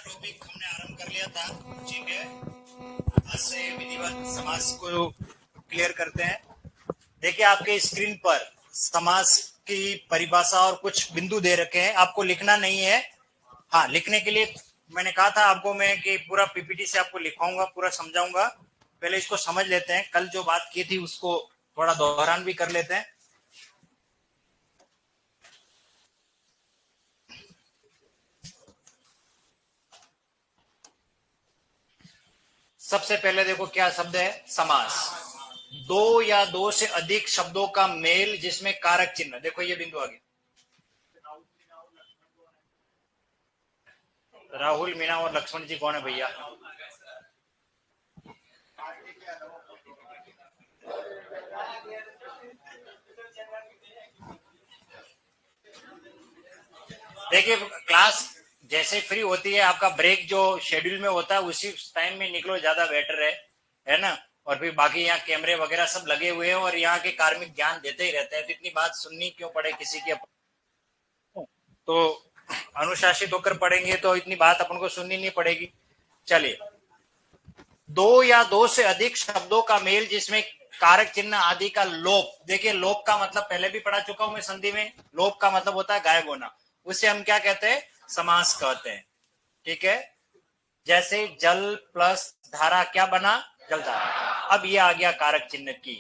Topic हमने आरंभ कर लिया था, ठीक है। आज से विधिवत समास को क्लियर करते हैं। देखिए आपके स्क्रीन पर समास की परिभाषा और कुछ बिंदु दे रखे हैं, आपको लिखना नहीं है। हाँ, लिखने के लिए मैंने कहा था आपको मैं कि पूरा पीपीटी से आपको लिखवाऊंगा, पूरा समझाऊंगा। पहले इसको समझ लेते हैं, कल जो बात की थी उसको थोड़ा दोहरान भी कर लेते हैं। सबसे पहले देखो क्या शब्द है समास। दो या दो से अधिक शब्दों का मेल जिसमें कारक चिन्ह, देखो ये बिंदु आ गया। राहुल, मीना और लक्ष्मण जी कौन है भैया? देखिए क्लास जैसे फ्री होती है, आपका ब्रेक जो शेड्यूल में होता है उसी टाइम में निकलो, ज्यादा बेटर है ना। और फिर बाकी यहाँ कैमरे वगैरह सब लगे हुए हैं और यहाँ के कार्मिक ज्ञान देते ही रहते हैं, तो इतनी बात सुननी क्यों पड़े किसी की। तो अनुशासित होकर पढ़ेंगे तो इतनी बात अपन को सुननी नहीं पड़ेगी। चलिए, दो या दो से अधिक शब्दों का मेल जिसमें कारक चिन्ह आदि का लोप। देखिए लोप का मतलब पहले भी पढ़ा चुका हूं मैं संधि में। लोप का मतलब होता है गायब होना, उसे हम क्या कहते हैं? समास कहते हैं, ठीक है। जैसे जल प्लस धारा क्या बना? जलधारा। अब ये आ गया कारक चिन्ह की,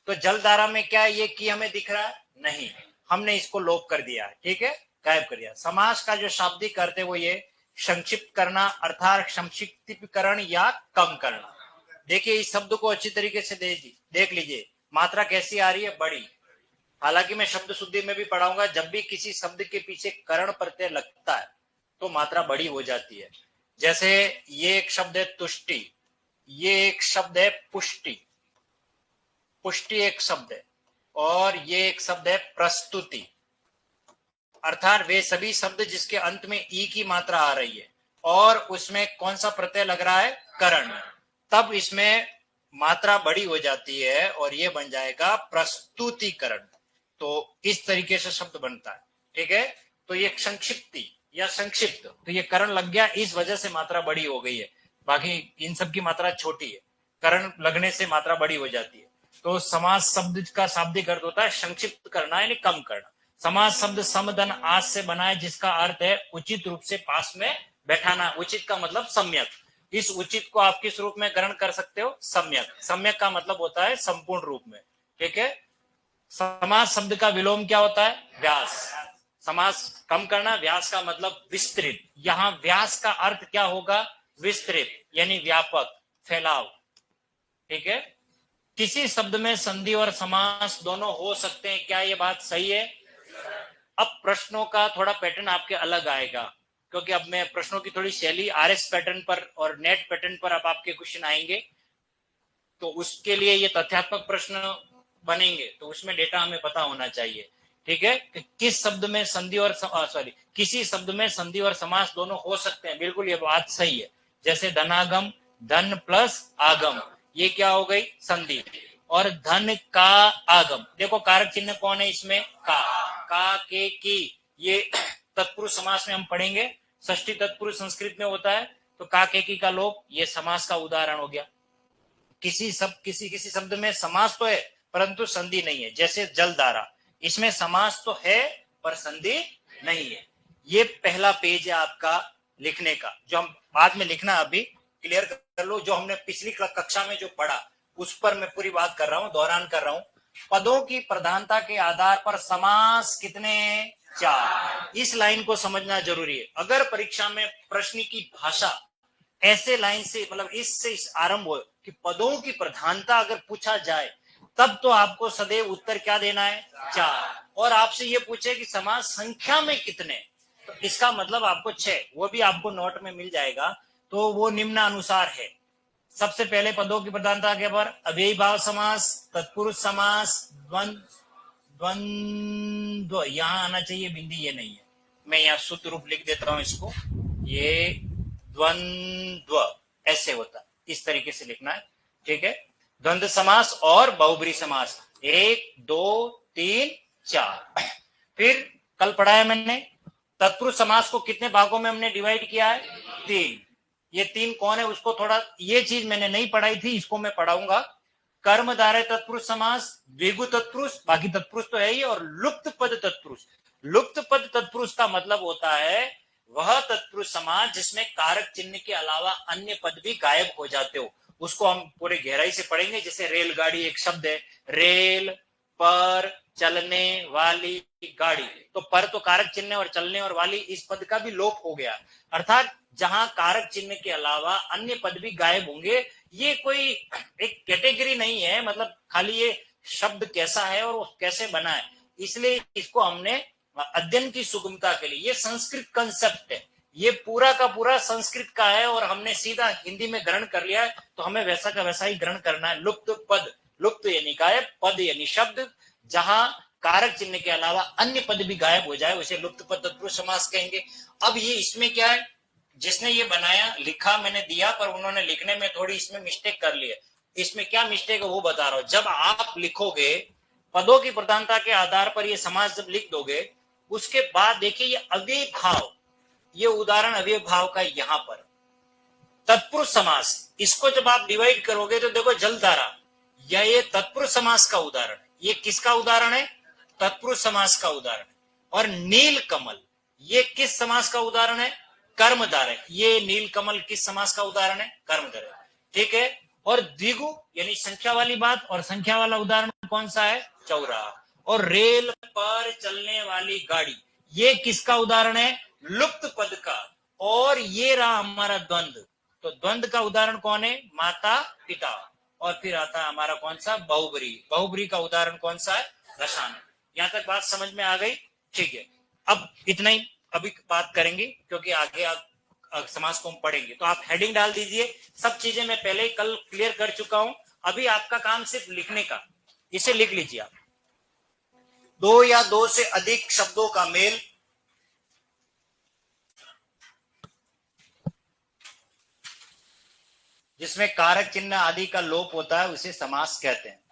तो जलधारा में क्या ये की हमें दिख रहा है? नहीं, हमने इसको लोप कर दिया, ठीक है, गायब कर दिया। समास का जो शाब्दिक अर्थ है वो ये संक्षिप्त करना, अर्थात संक्षिप्तीकरण या कम करना। देखिए इस शब्द को अच्छी तरीके से देख लीजिए, मात्रा कैसी आ रही है? बड़ी। हालांकि मैं शब्द शुद्धि में भी पढ़ाऊंगा, जब भी किसी शब्द के पीछे करण प्रत्यय लगता है तो मात्रा बड़ी हो जाती है। जैसे ये एक शब्द है तुष्टि, ये एक शब्द है पुष्टि, पुष्टि एक शब्द है, और ये एक शब्द है प्रस्तुति। अर्थात वे सभी शब्द जिसके अंत में ई की मात्रा आ रही है और उसमें कौन सा प्रत्यय लग रहा है? करण। तब इसमें मात्रा बड़ी हो जाती है और ये बन जाएगा प्रस्तुतिकरण। तो इस तरीके से शब्द बनता है, ठीक है। तो ये संक्षिप्ति या संक्षिप्त, तो ये करण लग गया, इस वजह से मात्रा बड़ी हो गई है। बाकी इन सब की मात्रा छोटी है, करण लगने से मात्रा बड़ी हो जाती है। तो समास शब्द का शाब्दिक अर्थ होता है संक्षिप्त करना यानी कम करना। समास शब्द समधन आज से बना है, जिसका अर्थ है उचित रूप से पास में बैठाना। उचित का मतलब सम्यक। इस उचित को आप किस रूप में ग्रहण कर सकते हो? सम्यक। सम्यक का मतलब होता है संपूर्ण रूप में, ठीक है। समास शब्द का विलोम क्या होता है? व्यास। समास कम करना, व्यास का मतलब विस्तृत। यहां व्यास का अर्थ क्या होगा? विस्तृत यानी व्यापक, फैलाव, ठीक है। किसी शब्द में संधि और समास दोनों हो सकते हैं, क्या ये बात सही है? अब प्रश्नों का थोड़ा पैटर्न आपके अलग आएगा, क्योंकि अब मैं प्रश्नों की थोड़ी शैली आरएस पैटर्न पर और नेट पैटर्न पर अब आपके क्वेश्चन आएंगे, तो उसके लिए ये तथ्यात्मक प्रश्न बनेंगे, तो उसमें डेटा हमें पता होना चाहिए, ठीक है। कि किस शब्द में संधि और सॉरी किसी शब्द में संधि और समास दोनों हो सकते हैं, बिल्कुल ये बात सही है। जैसे धनागम, धन प्लस आगम, ये क्या हो गई? संधि। और धन का आगम, देखो कारक चिन्ह कौन है इसमें? का के की, ये तत्पुरुष समास में हम पढ़ेंगे, षष्ठी तत्पुरुष संस्कृत में होता है, तो का के की का लोप, ये समास का उदाहरण हो गया। किसी किसी शब्द में समास तो है परंतु संधि नहीं है, जैसे जलधारा, इसमें समास तो है पर संधि नहीं है। ये पहला पेज है आपका लिखने का, जो हम बाद में लिखना अभी क्लियर कर लो। जो हमने पिछली कक्षा में जो पढ़ा उस पर मैं पूरी बात कर रहा हूं, दोहरान कर रहा हूं। पदों की प्रधानता के आधार पर समास कितने? चार। इस लाइन को समझना जरूरी है। अगर परीक्षा में प्रश्न की भाषा ऐसे लाइन से मतलब इससे आरंभ हो कि पदों की प्रधानता अगर पूछा जाए, तब तो आपको सदैव उत्तर क्या देना है? चार। और आपसे ये पूछे कि समास संख्या में कितने, तो इसका मतलब आपको 6, वो भी आपको नोट में मिल जाएगा। तो वो निम्नानुसार है। सबसे पहले पदों की प्रधानता के पर अव्ययी भाव समास, तत्पुरुष समास, द्वंद्व, यहां आना चाहिए, बिंदी ये नहीं है, मैं यहाँ शुद्ध रूप लिख देता हूं इसको। ये द्वंद्व ऐसे होता है, इस तरीके से लिखना है, ठीक है। द्वंद्व समास और बहुब्री समास, 1 2 3 4। फिर कल पढ़ाया मैंने तत्पुरुष समास को कितने भागों में हमने डिवाइड किया है? 3। ये 3 कौन है उसको थोड़ा, ये चीज मैंने नहीं पढ़ाई थी, इसको मैं पढ़ाऊंगा। कर्मधारय तत्पुरुष समास, द्विगु तत्पुरुष, बाकी तत्पुरुष तो है ही, और लुप्त पद तत्पुरुष। लुप्त पद तत्पुरुष का मतलब होता है वह तत्पुरुष समास जिसमें कारक चिन्ह के अलावा अन्य पद भी गायब हो जाते हो, उसको हम पूरे गहराई से पढ़ेंगे। जैसे रेलगाड़ी एक शब्द है, रेल पर चलने वाली गाड़ी, तो पर तो कारक चिन्ह और चलने और वाली इस पद का भी लोप हो गया, अर्थात जहां कारक चिन्ह के अलावा अन्य पद भी गायब होंगे। ये कोई एक कैटेगरी नहीं है, मतलब खाली ये शब्द कैसा है और वो कैसे बना है, इसलिए इसको हमने अध्ययन की सुगमता के लिए, ये संस्कृत कंसेप्ट है, ये पूरा का पूरा संस्कृत का है और हमने सीधा हिंदी में ग्रहण कर लिया है, तो हमें वैसा का वैसा ही ग्रहण करना है। लुप्त पद, लुप्त यानी गायब, पद यानी शब्द, जहां कारक चिन्ह के अलावा अन्य पद भी गायब हो जाए उसे लुप्त पद तत्पुरुष समास कहेंगे। अब ये इसमें क्या है, जिसने ये बनाया लिखा मैंने दिया, पर उन्होंने लिखने में थोड़ी इसमें मिस्टेक कर ली है। इसमें क्या मिस्टेक है वो बता रहा हूं। जब आप लिखोगे पदों की प्रधानता के आधार पर ये समास जब लिख दोगे, उसके बाद देखिए ये अव्यय भाव, ये उदाहरण अव्यय भाव का यहां पर तत्पुरुष समास, इसको जब आप डिवाइड करोगे तो देखो जलधारा, ये तत्पुरुष समास का उदाहरण है। ये किसका उदाहरण है? तत्पुरुष समास का उदाहरण है। और नील कमल, ये किस समास का उदाहरण है? कर्मधारय। ये नील कमल किस समास का उदाहरण है? कर्मधारय। ठीक है। और द्विगु यानी संख्या वाली बात, और संख्या वाला उदाहरण कौन सा है? चौराहा। और रेल पर चलने वाली गाड़ी, ये किसका उदाहरण है? लुप्त पद का। और ये रहा हमारा द्वंद्व, तो द्वंद्व का उदाहरण कौन है? माता पिता। और फिर आता है हमारा कौन सा? बहुब्री। बहुब्री का उदाहरण कौन सा है? रसायन। यहां तक बात समझ में आ गई? ठीक है। अब इतना ही अभी बात करेंगे, क्योंकि आगे समास को हम पढ़ेंगे। तो आप हेडिंग डाल दीजिए, सब चीजें मैं पहले ही कल क्लियर कर चुका हूं, अभी आपका काम सिर्फ लिखने का। इसे लिख लीजिए आप। दो या दो से अधिक शब्दों का मेल जिसमें कारक चिन्ह आदि का लोप होता है उसे समास कहते हैं।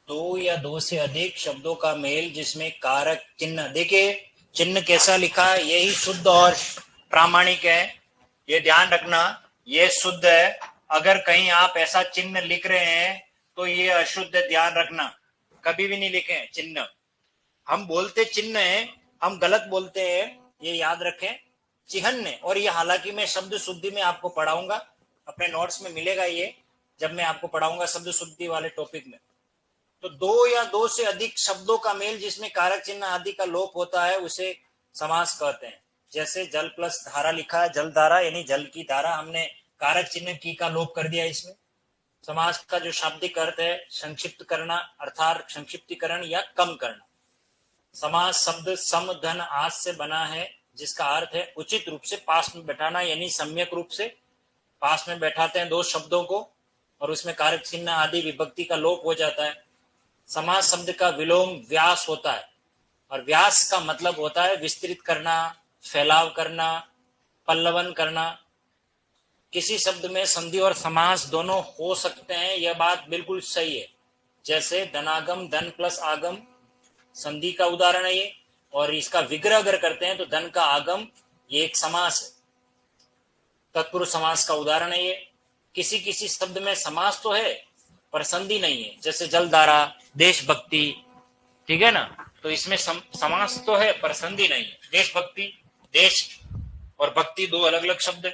दो या दो से अधिक शब्दों का मेल जिसमें कारक चिन्ह, देखिए चिन्ह कैसा लिखा है, यही शुद्ध और प्रामाणिक है, ये ध्यान रखना, ये शुद्ध है। अगर कहीं आप ऐसा चिन्ह लिख रहे हैं तो ये अशुद्ध है, ध्यान रखना, कभी भी नहीं लिखे चिन्ह। हम बोलते चिन्ह है, हम गलत बोलते हैं, ये याद रखें, चिन्ह। और ये हालांकि मैं शब्द शुद्धि में आपको पढ़ाऊंगा, अपने नोट्स में मिलेगा ये, जब मैं आपको पढ़ाऊंगा शब्द शुद्धि वाले टॉपिक में। तो दो या दो से अधिक शब्दों का मेल जिसमें कारक चिन्ह आदि का लोप होता है उसे समास कहते हैं। जैसे जल प्लस धारा लिखा है, जल धारा यानी जल की धारा, हमने कारक चिन्ह की का लोप कर दिया इसमें। समास का जो शाब्दिक अर्थ है संक्षिप्त करना, अर्थात संक्षिप्तीकरण या कम करना। समास शब्द सम धन आस से बना है, जिसका अर्थ है उचित रूप से पास में बैठाना, यानी सम्यक रूप से पास में बैठाते हैं दो शब्दों को और उसमें कारक चिन्ह आदि विभक्ति का लोप हो जाता है। समास शब्द का विलोम व्यास होता है, और व्यास का मतलब होता है विस्तृत करना, फैलाव करना, पल्लवन करना। किसी शब्द में संधि और समास दोनों हो सकते हैं, यह बात बिल्कुल सही है। जैसे धनागम, धन प्लस आगम संधि का उदाहरण है ये, और इसका विग्रह अगर करते हैं तो धन का आगम, ये एक समास है, तत्पुरुष समास का उदाहरण है ये। किसी किसी शब्द में समास तो है पर संधि नहीं है, जैसे जलधारा, देशभक्ति, ठीक है ना, तो इसमें समास तो है पर संधि नहीं है। देशभक्ति, देश और भक्ति दो अलग अलग शब्द है।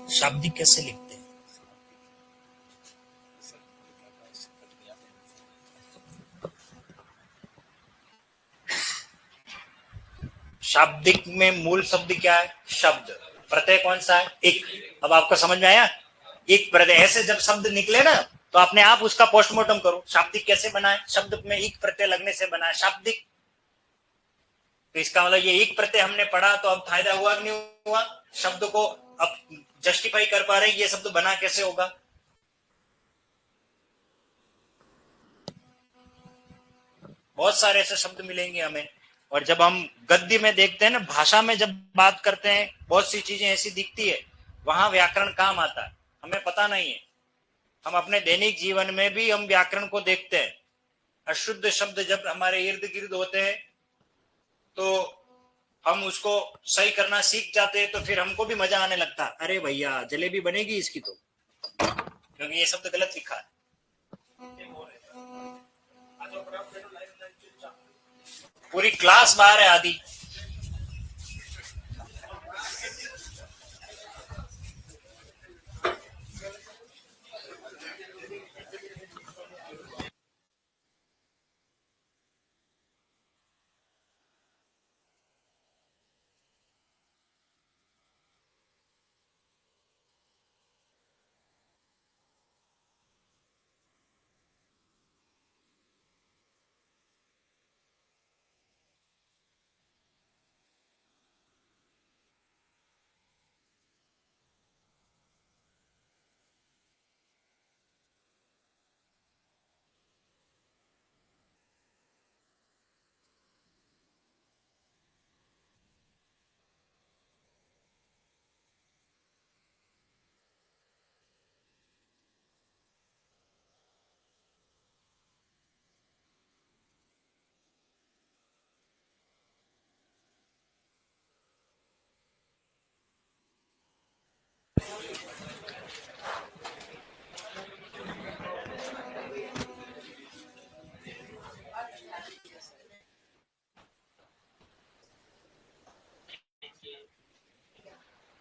शाब्दिक कैसे लिखते हैं? शाब्दिक में मूल शब्द क्या है? शब्द। प्रत्यय कौन सा है? एक। अब आपको समझ में आया? एक प्रत्यय। ऐसे जब शब्द निकले ना तो अपने आप उसका पोस्टमार्टम करो, शाब्दिक कैसे बना है? शब्द में एक प्रत्यय लगने से बना है शाब्दिक। तो इसका मतलब ये एक प्रत्यय हमने पढ़ा तो अब फायदा हुआ कि नहीं हुआ? शब्द को अब जस्टिफाई कर पा रहे हैं ये शब्द बना कैसे होगा। बहुत सारे ऐसे शब्द मिलेंगे हमें। और जब हम गद्य में देखते हैं ना, भाषा में जब बात करते हैं, बहुत सी चीजें ऐसी दिखती है, वहां व्याकरण काम आता है, हमें पता नहीं है। हम अपने दैनिक जीवन में भी हम व्याकरण को देखते हैं। अशुद्ध शब्द जब हमारे इर्द गिर्द होते हैं तो हम उसको सही करना सीख जाते हैं, तो फिर हमको भी मजा आने लगता है, अरे भैया जलेबी बनेगी इसकी तो, क्योंकि ये शब्द गलत लिखा है। पूरी क्लास बाहर है आदि।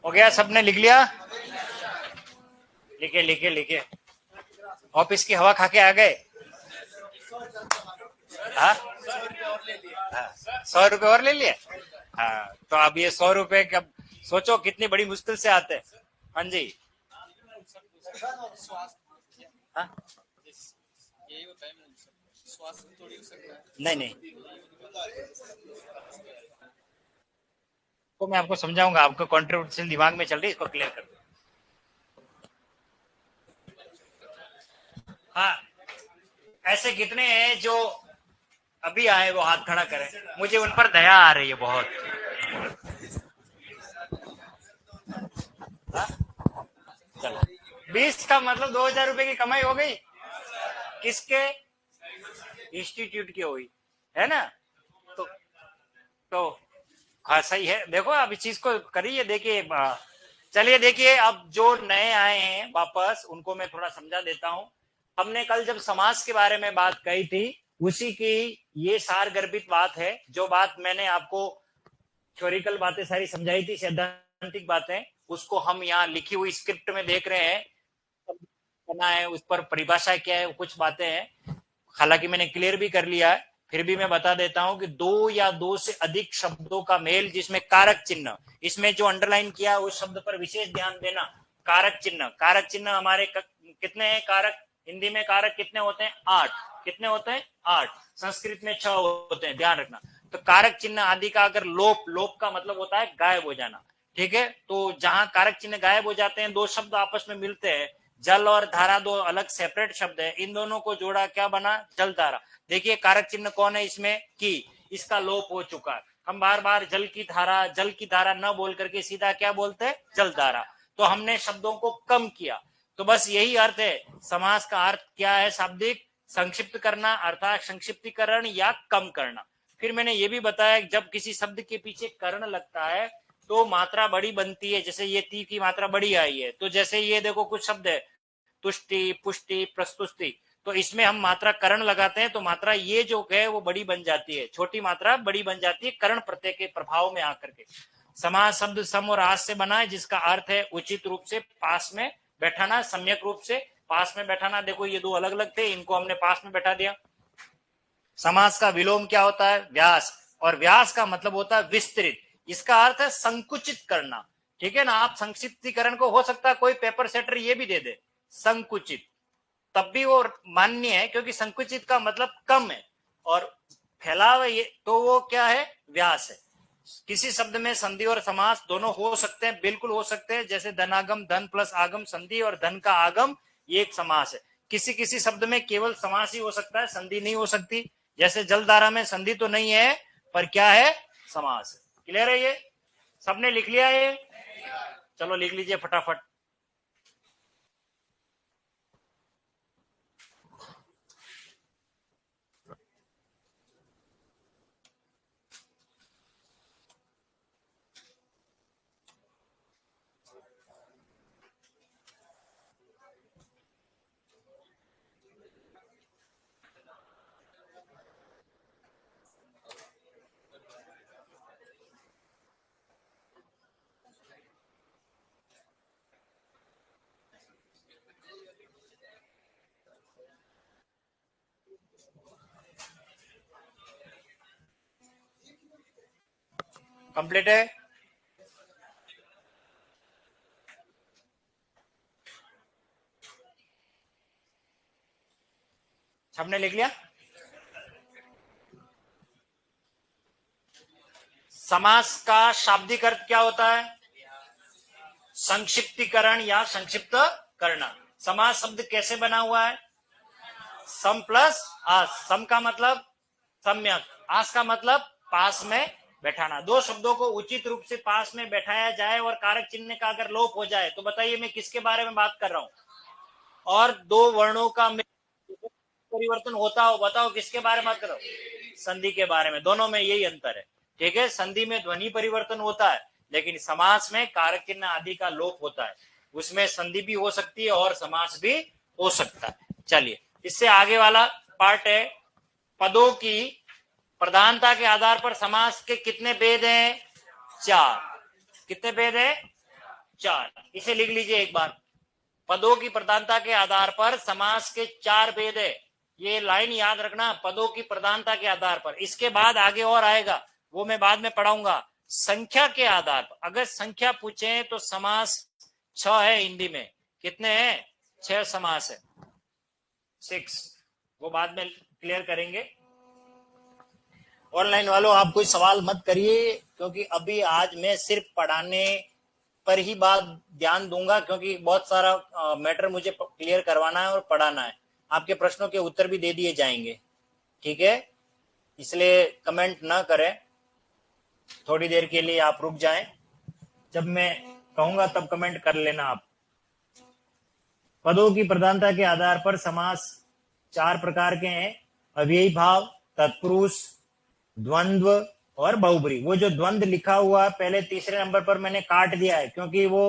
हो गया? सबने लिख लिया? लिखे लिखे लिखे। ऑफिस की हवा खा के आ गए? हाँ, 100 रुपए और ले लिए। हाँ, तो अब ये 100 रुपए का सोचो कितनी बड़ी मुश्किल से आते हैं। हाँ जी। हाँ? नहीं नहीं, तो मैं आपको समझाऊंगा, आपको कॉन्ट्रीब्यूशन दिमाग में चल रही है, इसको क्लियर कर दो। हाँ, ऐसे कितने हैं जो अभी आए वो हाथ खड़ा करें, मुझे उन पर दया आ रही है बहुत। हाँ? चलो, 20 का मतलब 2,000 रुपए की कमाई हो गई। किसके? इंस्टीट्यूट की हुई है ना। तो तो हाँ सही है। देखो आप इस चीज को करिए, देखिए। चलिए देखिए, अब जो नए आए हैं वापस उनको मैं थोड़ा समझा देता हूं। हमने कल जब समाज के बारे में बात कही थी, उसी की ये सार गर्भित बात है। जो बात मैंने आपको थ्योरिकल बातें सारी समझाई थी, सैद्धांतिक बातें, उसको हम यहाँ लिखी हुई स्क्रिप्ट में देख रहे हैं। बना है, उस पर परिभाषा क्या है, कुछ बातें हैं। हालांकि मैंने क्लियर भी कर लिया है, फिर भी मैं बता देता हूं कि दो या दो से अधिक शब्दों का मेल जिसमें कारक चिन्ह, इसमें जो अंडरलाइन किया उस शब्द पर विशेष ध्यान देना। कारक चिन्ह, कारक चिन्ह हमारे कितने हैं कारक? हिंदी में कारक कितने होते हैं? 8। कितने होते हैं? 8। संस्कृत में 6 होते हैं, ध्यान रखना। तो कारक चिन्ह आदि का अगर लोप, लोप का मतलब होता है गायब हो जाना, ठीक है। तो जहां कारक चिन्ह गायब हो जाते हैं, दो शब्द आपस में मिलते हैं, जल और धारा दो अलग सेपरेट शब्द है, इन दोनों को जोड़ा क्या बना? जल धारा। देखिए कारक चिन्ह कौन है इसमें? की। इसका लोप हो चुका है। हम बार बार जल की धारा, जल की धारा न बोल करके सीधा क्या बोलते हैं? जल धारा। तो हमने शब्दों को कम किया। तो बस यही अर्थ है। समास का अर्थ क्या है? शाब्दिक संक्षिप्त करना, अर्थात संक्षिप्तीकरण या कम करना। फिर मैंने ये भी बताया जब किसी शब्द के पीछे कर्ण लगता है तो मात्रा बड़ी बनती है। जैसे ये ती की मात्रा बड़ी आई है, तो जैसे ये देखो कुछ शब्द है, तुष्टि, पुष्टि, प्रस्तुष्टि, तो इसमें हम मात्रा करण लगाते हैं तो मात्रा ये जो है वो बड़ी बन जाती है, छोटी मात्रा बड़ी बन जाती है करण प्रत्यय के प्रभाव में आकर के। समास शब्द सम और आस से बना है, जिसका अर्थ है उचित रूप से पास में बैठाना, सम्यक रूप से पास में बैठाना। देखो ये दो अलग अलग थे, इनको हमने पास में बैठा दिया। समास का विलोम क्या होता है? व्यास, और व्यास का मतलब होता है विस्तृत। इसका अर्थ है संकुचित करना, ठीक है ना। आप संक्षिप्तीकरण को हो सकता है कोई पेपर सेटर ये भी दे दे संकुचित, तब भी वो मान्य है, क्योंकि संकुचित का मतलब कम है और फैलाव ये तो वो क्या है? व्यास है। किसी शब्द में संधि और समास दोनों हो सकते हैं, बिल्कुल हो सकते हैं। जैसे धनागम, धन प्लस आगम संधि, और धन का आगम ये एक समास है। किसी किसी शब्द में केवल समास ही हो सकता है, संधि नहीं हो सकती। जैसे जलधारा में संधि तो नहीं है, पर क्या है? समास है। क्लियर है? ये सबने लिख लिया ये? चलो लिख लीजिए फटाफट। कंप्लीट है? सबने लिख लिया? समास का शाब्दिक अर्थ क्या होता है? संक्षिप्तीकरण या संक्षिप्त करना। समास शब्द कैसे बना हुआ है? सम प्लस आस। सम का मतलब सम्यक, आस का मतलब पास में बैठाना। दो शब्दों को उचित रूप से पास में बैठाया जाए और कारक चिन्ह का अगर लोप हो जाए तो बताइए मैं किसके बारे में बात कर रहा हूं? और दो वर्णों का परिवर्तन होता हो, बताओ किसके बारे में बात कर रहा हूं? संधि के बारे में। दोनों में यही अंतर है, ठीक है। संधि में ध्वनि परिवर्तन होता है, लेकिन समास में कारक चिन्ह आदि का लोप होता है। उसमें संधि भी हो सकती है और समास भी हो सकता है। चलिए इससे आगे वाला पार्ट है, पदों की प्रधानता के आधार पर समास के कितने भेद हैं? चार। कितने भेद हैं? चार। इसे लिख लीजिए एक बार। पदों की प्रधानता के आधार पर समास के चार भेद है। ये लाइन याद रखना, पदों की प्रधानता के आधार पर। इसके बाद आगे और आएगा, वो मैं बाद में पढ़ाऊंगा। संख्या के आधार पर, अगर संख्या पूछे तो समास 6 है हिंदी में। कितने हैं? 6 समास है, 6। वो बाद में क्लियर करेंगे। ऑनलाइन वालों आप कोई सवाल मत करिए, क्योंकि अभी आज मैं सिर्फ पढ़ाने पर ही बात ध्यान दूंगा, क्योंकि बहुत सारा मैटर मुझे क्लियर करवाना है और पढ़ाना है। आपके प्रश्नों के उत्तर भी दे दिए जाएंगे, ठीक है। इसलिए कमेंट ना करें, थोड़ी देर के लिए आप रुक जाएं, जब मैं कहूंगा तब कमेंट कर लेना आप। पदों की प्रधानता के आधार पर समास 4 प्रकार के हैं: अव्ययी भाव, तत्पुरुष, द्वंद्व और बहुब्री। वो जो द्वंद्व लिखा हुआ है पहले तीसरे नंबर पर मैंने काट दिया है, क्योंकि वो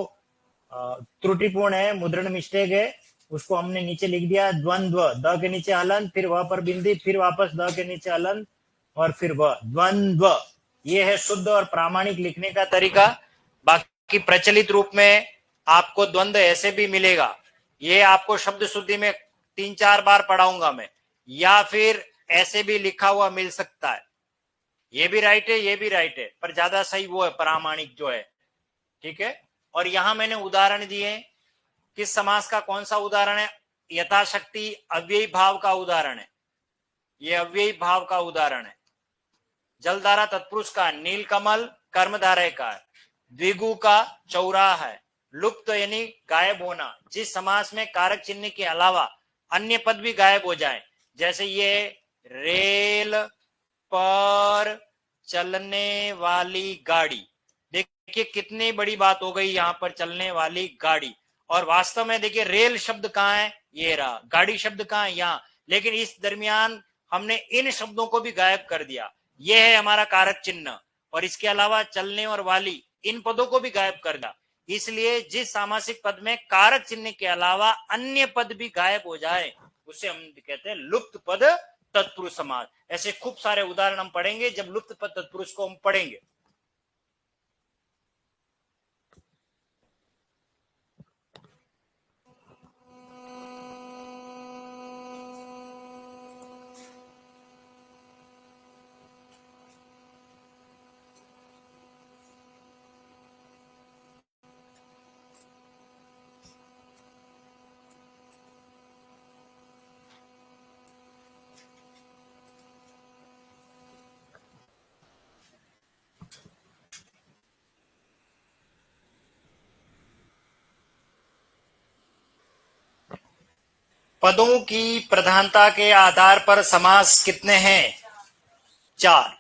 त्रुटिपूर्ण है, मुद्रण मिस्टेक है। उसको हमने नीचे लिख दिया द्वंद्व, द के नीचे हलन, फिर वह पर बिंदी, फिर वापस द के नीचे हलन, और फिर वह द्वंद्व। ये है शुद्ध और प्रामाणिक लिखने का तरीका। बाकी प्रचलित रूप में आपको द्वंद्व ऐसे भी मिलेगा, ये आपको शब्द शुद्धि में 3-4 बार पढ़ाऊंगा मैं, या फिर ऐसे भी लिखा हुआ मिल सकता है। ये भी राइट है, ये भी राइट है, पर ज्यादा सही वो है प्रामाणिक जो है, ठीक है। और यहां मैंने उदाहरण दिए, किस समास का कौन सा उदाहरण है? यथाशक्ति अव्ययी भाव का उदाहरण है, ये अव्ययी भाव का उदाहरण है। जलधारा तत्पुरुष का, नीलकमल कर्मधारय का, द्विगु का चौराह है, लुप्त यानी गायब होना, जिस समास में कारक चिन्ह के अलावा अन्य पद भी गायब हो जाए। जैसे ये रेल पर चलने वाली गाड़ी, देखिए कितनी बड़ी बात हो गई यहां पर, चलने वाली गाड़ी। और वास्तव में देखिए रेल शब्द कहां है? ये रहा। गाड़ी शब्द कहां है? यहां। लेकिन इस दरमियान हमने इन शब्दों को भी गायब कर दिया। यह है हमारा कारक चिन्ह, और इसके अलावा चलने और वाली इन पदों को भी गायब कर दिया। इसलिए जिस सामासिक पद में कारक चिन्ह के अलावा अन्य पद भी गायब हो जाए उसे हम कहते हैं लुप्त पद तत्पुरुष समास। ऐसे खूब सारे उदाहरण हम पढ़ेंगे जब लुप्त पद तत्पुरुष को हम पढ़ेंगे। पदों की प्रधानता के आधार पर समास कितने हैं? 4।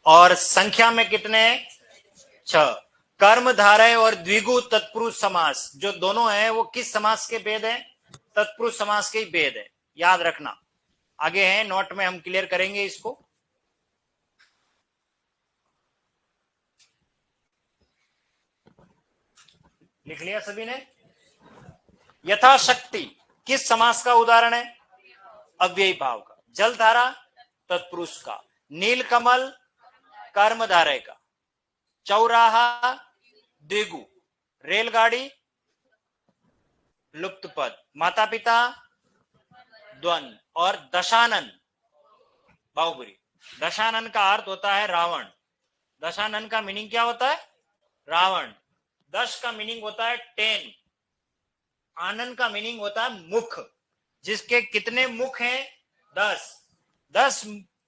और संख्या में कितने? 6। कर्मधारय और द्विगु तत्पुरुष समास जो दोनों हैं वो किस समास के भेद हैं? तत्पुरुष समास के ही भेद है, याद रखना। आगे है नोट में हम क्लियर करेंगे इसको। लिख लिया सभी ने? यथाशक्ति किस समास का उदाहरण है? अव्ययी भाव का। जलधारा तत्पुरुष का। नीलकमल कर्मधारय का। चौराहा द्विगु। रेलगाड़ी लुप्त पद। माता पिता द्वंद्व। और दशानन बहुब्री। दशानन का अर्थ होता है रावण। दशानन का मीनिंग क्या होता है? रावण। दश का मीनिंग होता है 10। आनंद का मीनिंग होता है मुख। जिसके कितने मुख हैं? 10। 10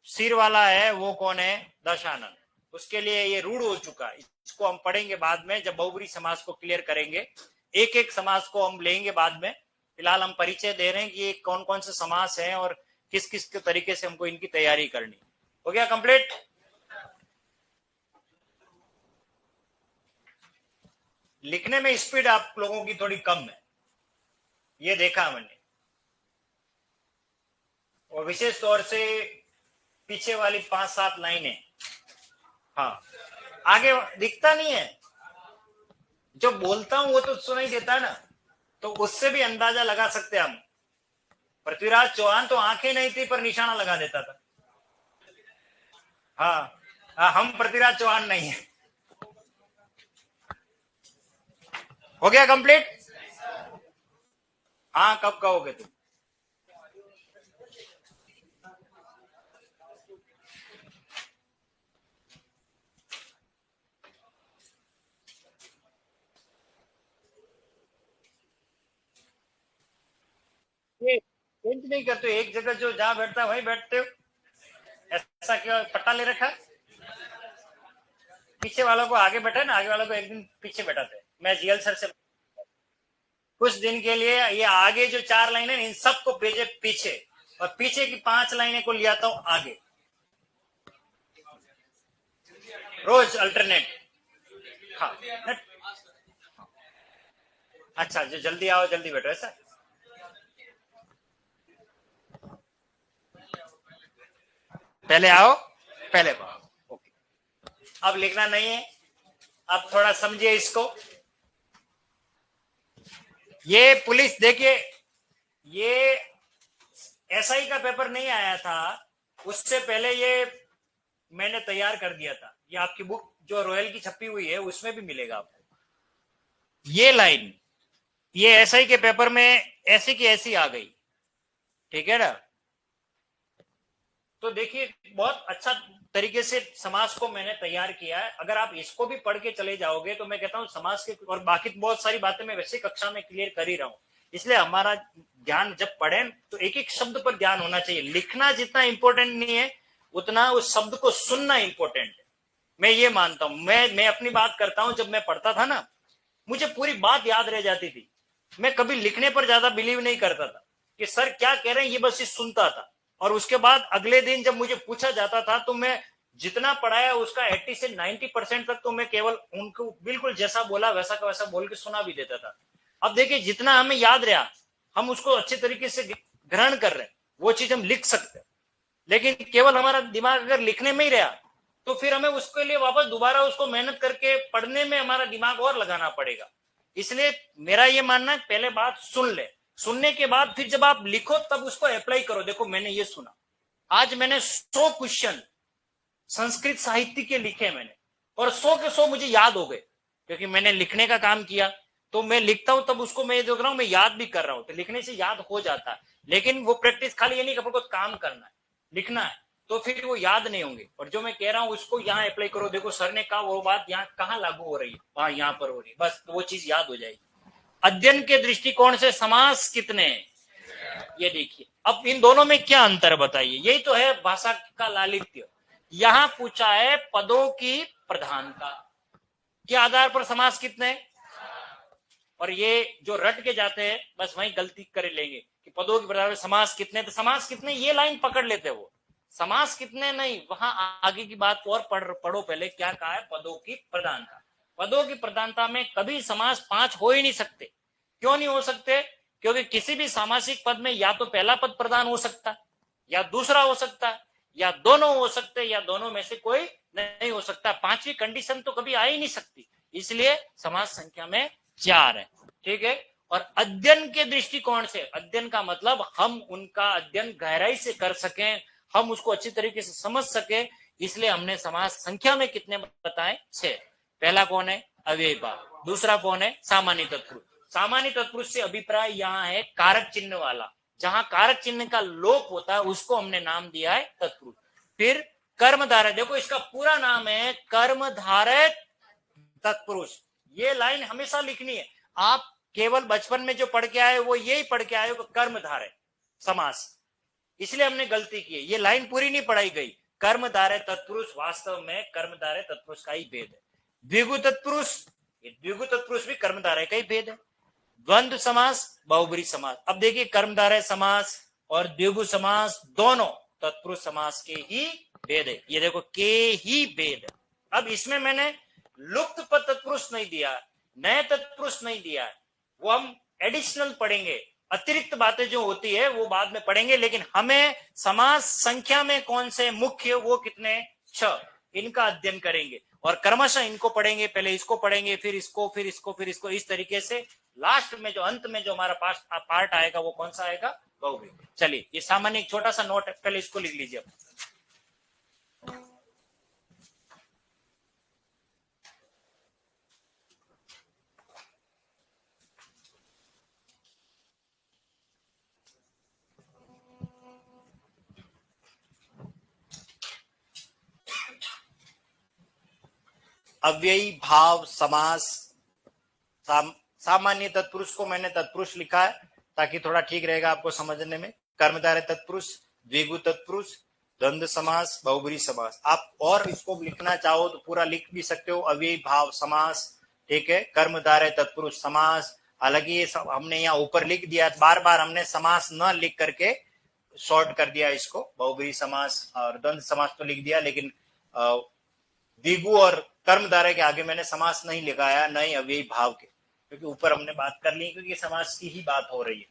सिर वाला है वो कौन है? दशानन। उसके लिए ये रूढ़ हो चुका है। इसको हम पढ़ेंगे बाद में जब बहुब्री समास को क्लियर करेंगे। एक एक समास को हम लेंगे बाद में। फिलहाल हम परिचय दे रहे हैं कि ये कौन कौन से समास हैं और किस किस के तरीके से हमको इनकी तैयारी करनी। हो गया कंप्लीट? लिखने में स्पीड आप लोगों की थोड़ी कम है, ये देखा मैंने, और विशेष तौर से पीछे वाली 5-7 लाइनें। हाँ, आगे दिखता नहीं है। जो बोलता हूं वो तो सुनाई देता है ना, तो उससे भी अंदाजा लगा सकते हैं हम। पृथ्वीराज चौहान तो आंखें नहीं थी पर निशाना लगा देता था। हाँ, हम पृथ्वीराज चौहान नहीं है। हो गया कंप्लीट? हाँ, कब कहोगे तुम? ये चेंज नहीं करते, एक जगह जो जहां बैठता है वहीं बैठते हो? ऐसा क्यों पट्टा ले रखा? पीछे वालों को आगे बैठा ना, आगे वालों को एक दिन पीछे बैठाते। मैं जीएल सर से कुछ दिन के लिए ये आगे जो 4 लाइनें इन सबको भेजे पीछे, और पीछे की 5 लाइनें को लिया था आगे, रोज अल्टरनेट। हाँ, अच्छा, जो जल्दी आओ जल्दी बैठो, ऐसा? पहले आओ पहले आओ। ओके, अब लिखना नहीं है, अब थोड़ा समझिए इसको। ये पुलिस देखिए, ये एसआई का पेपर नहीं आया था, उससे पहले ये मैंने तैयार कर दिया था। ये आपकी बुक जो रॉयल की छपी हुई है उसमें भी मिलेगा आपको। ये लाइन ये एसआई के पेपर में ऐसी की ऐसी आ गई, ठीक है ना? तो देखिए बहुत अच्छा तरीके से समाज को मैंने तैयार किया है। अगर आप इसको भी पढ़ के चले जाओगे तो मैं कहता हूं समाज के, और बाकी बहुत सारी बातें मैं वैसे कक्षा में क्लियर कर ही रहा हूं। इसलिए हमारा ध्यान जब पढ़े तो एक एक शब्द पर ध्यान होना चाहिए। लिखना जितना इंपॉर्टेंट नहीं है उतना उस शब्द को सुनना इंपॉर्टेंट है। मैं ये मानता हूं। मैं अपनी बात करता हूं, जब मैं पढ़ता था ना मुझे पूरी बात याद रह जाती थी। मैं कभी लिखने पर ज्यादा बिलीव नहीं करता था कि सर क्या कह रहे हैं, ये बस ये सुनता था। और उसके बाद अगले दिन जब मुझे पूछा जाता था तो मैं जितना पढ़ाया उसका 80 से 90% तक तो मैं केवल उनको बिल्कुल जैसा बोला वैसा का वैसा बोल के सुना भी देता था। अब देखिए जितना हमें याद रहा हम उसको अच्छे तरीके से ग्रहण कर रहे हैं, वो चीज हम लिख सकते हैं। लेकिन केवल हमारा दिमाग अगर लिखने में ही रहा तो फिर हमें उसके लिए वापस दोबारा उसको मेहनत करके पढ़ने में हमारा दिमाग और लगाना पड़ेगा। इसलिए मेरा ये मानना है पहले बात सुन ले, सुनने के बाद फिर जब आप लिखो तब उसको अप्लाई करो। देखो मैंने ये सुना, आज मैंने 100 क्वेश्चन संस्कृत साहित्य के लिखे मैंने, और 100 के 100 मुझे याद हो गए क्योंकि मैंने लिखने का काम किया। तो मैं लिखता हूं तब उसको मैं देख रहा हूं, मैं याद भी कर रहा हूं, तो लिखने से याद हो जाता है। लेकिन वो प्रैक्टिस खाली ये नहीं कि आपको काम करना है, लिखना है, तो फिर वो याद नहीं होंगे। और जो मैं कह रहा हूं उसको यहाँ अप्लाई करो। देखो सर ने कहा वो बात यहाँ कहाँ लागू हो रही है, वहां यहाँ पर हो रही है, बस तो वो चीज याद हो जाएगी। अध्ययन के दृष्टिकोण से समास कितने हैं ये देखिए। अब इन दोनों में क्या अंतर बताइए? यही तो है भाषा का लालित्य। यहां पूछा है पदों की प्रधानता के आधार पर समास कितने, और ये जो रट के जाते हैं बस वहीं गलती कर लेंगे कि पदों की प्रधानता समास कितने, तो समास कितने ये लाइन पकड़ लेते वो, समास कितने नहीं, वहां आगे की बात को और पढ़ो पहले क्या कहा है, पदों की प्रधानता। पदों की प्रधानता में कभी समास 5 हो ही नहीं सकते। क्यों नहीं हो सकते? क्योंकि किसी भी सामासिक पद में या तो पहला पद प्रधान हो सकता, या दूसरा हो सकता, या दोनों हो सकते, या दोनों में से कोई नहीं हो सकता। पांचवी कंडीशन तो कभी आ ही नहीं सकती, इसलिए समास संख्या में 4 है। ठीक है। और अध्ययन के दृष्टिकोण से, अध्ययन का मतलब हम उनका अध्ययन गहराई से कर सकें, हम उसको अच्छी तरीके से समझ सके, इसलिए हमने समास संख्या में कितने बताए, 6। पहला कौन है, अव्ययी भाव। दूसरा कौन है, सामान्य तत्पुरुष। सामान्य तत्पुरुष से अभिप्राय यहाँ है कारक चिन्ह वाला, जहां कारक चिन्ह का लोप होता है उसको हमने नाम दिया है तत्पुरुष। फिर कर्मधारय, देखो इसका पूरा नाम है कर्मधारय तत्पुरुष। ये लाइन हमेशा लिखनी है। आप केवल बचपन में जो पढ़ के आए वो यही पढ़ के आए हो, कर्मधारय समास, इसलिए हमने गलती की है, ये लाइन पूरी नहीं पढ़ाई गई। कर्मधारय तत्पुरुष वास्तव में कर्मधारय तत्पुरुष का ही भेद है। द्विगु तत्पुरुष, ये द्विगु तत्पुरुष भी कर्मधारय का ही भेद है। द्वंद्व समास, बहुब्रीहि समास। अब देखिए कर्मधारय समास और द्विगु समास दोनों तत्पुरुष समास के ही भेद है। ये देखो के ही भेद है। अब इसमें मैंने लुप्त पद तत्पुरुष नहीं दिया, नए तत्पुरुष नहीं दिया है, वो हम एडिशनल पढ़ेंगे। अतिरिक्त बातें जो होती है वो बाद में पढ़ेंगे, लेकिन हमें समास संख्या में कौन से मुख्य, वो कितने, 6, इनका अध्ययन करेंगे और क्रमशः इनको पढ़ेंगे। पहले इसको पढ़ेंगे, फिर इसको, फिर इसको, फिर इसको, इस तरीके से लास्ट में जो अंत में जो हमारा पार्ट आएगा वो कौन सा आएगा, बहुब्रीहि। चलिए ये सामान्य एक छोटा सा नोट, पहले इसको लिख लीजिए। अव्ययी भाव समास, सामान्य तत्पुरुष को मैंने तत्पुरुष लिखा है ताकि थोड़ा ठीक रहेगा आपको समझने में। कर्मधारय तत्पुरुष, द्विगु तत्पुरुष, द्वंद्व समास, बहुब्रीहि समास। आप और इसको लिखना चाहो तो पूरा लिख भी सकते हो, अव्ययी भाव समास, ठीक है, कर्मधारय तत्पुरुष समास। हालांकि ये सब हमने यहाँ ऊपर लिख दिया, बार बार हमने समास न लिख करके शॉर्ट कर दिया इसको, बहुब्रीहि समास और द्वंद्व समास तो लिख दिया, लेकिन द्विगु और कर्मधारय के आगे मैंने समास नहीं लिखाया, नहीं अव्ययी भाव के, क्योंकि ऊपर हमने बात कर ली, क्योंकि समास की ही बात हो रही है।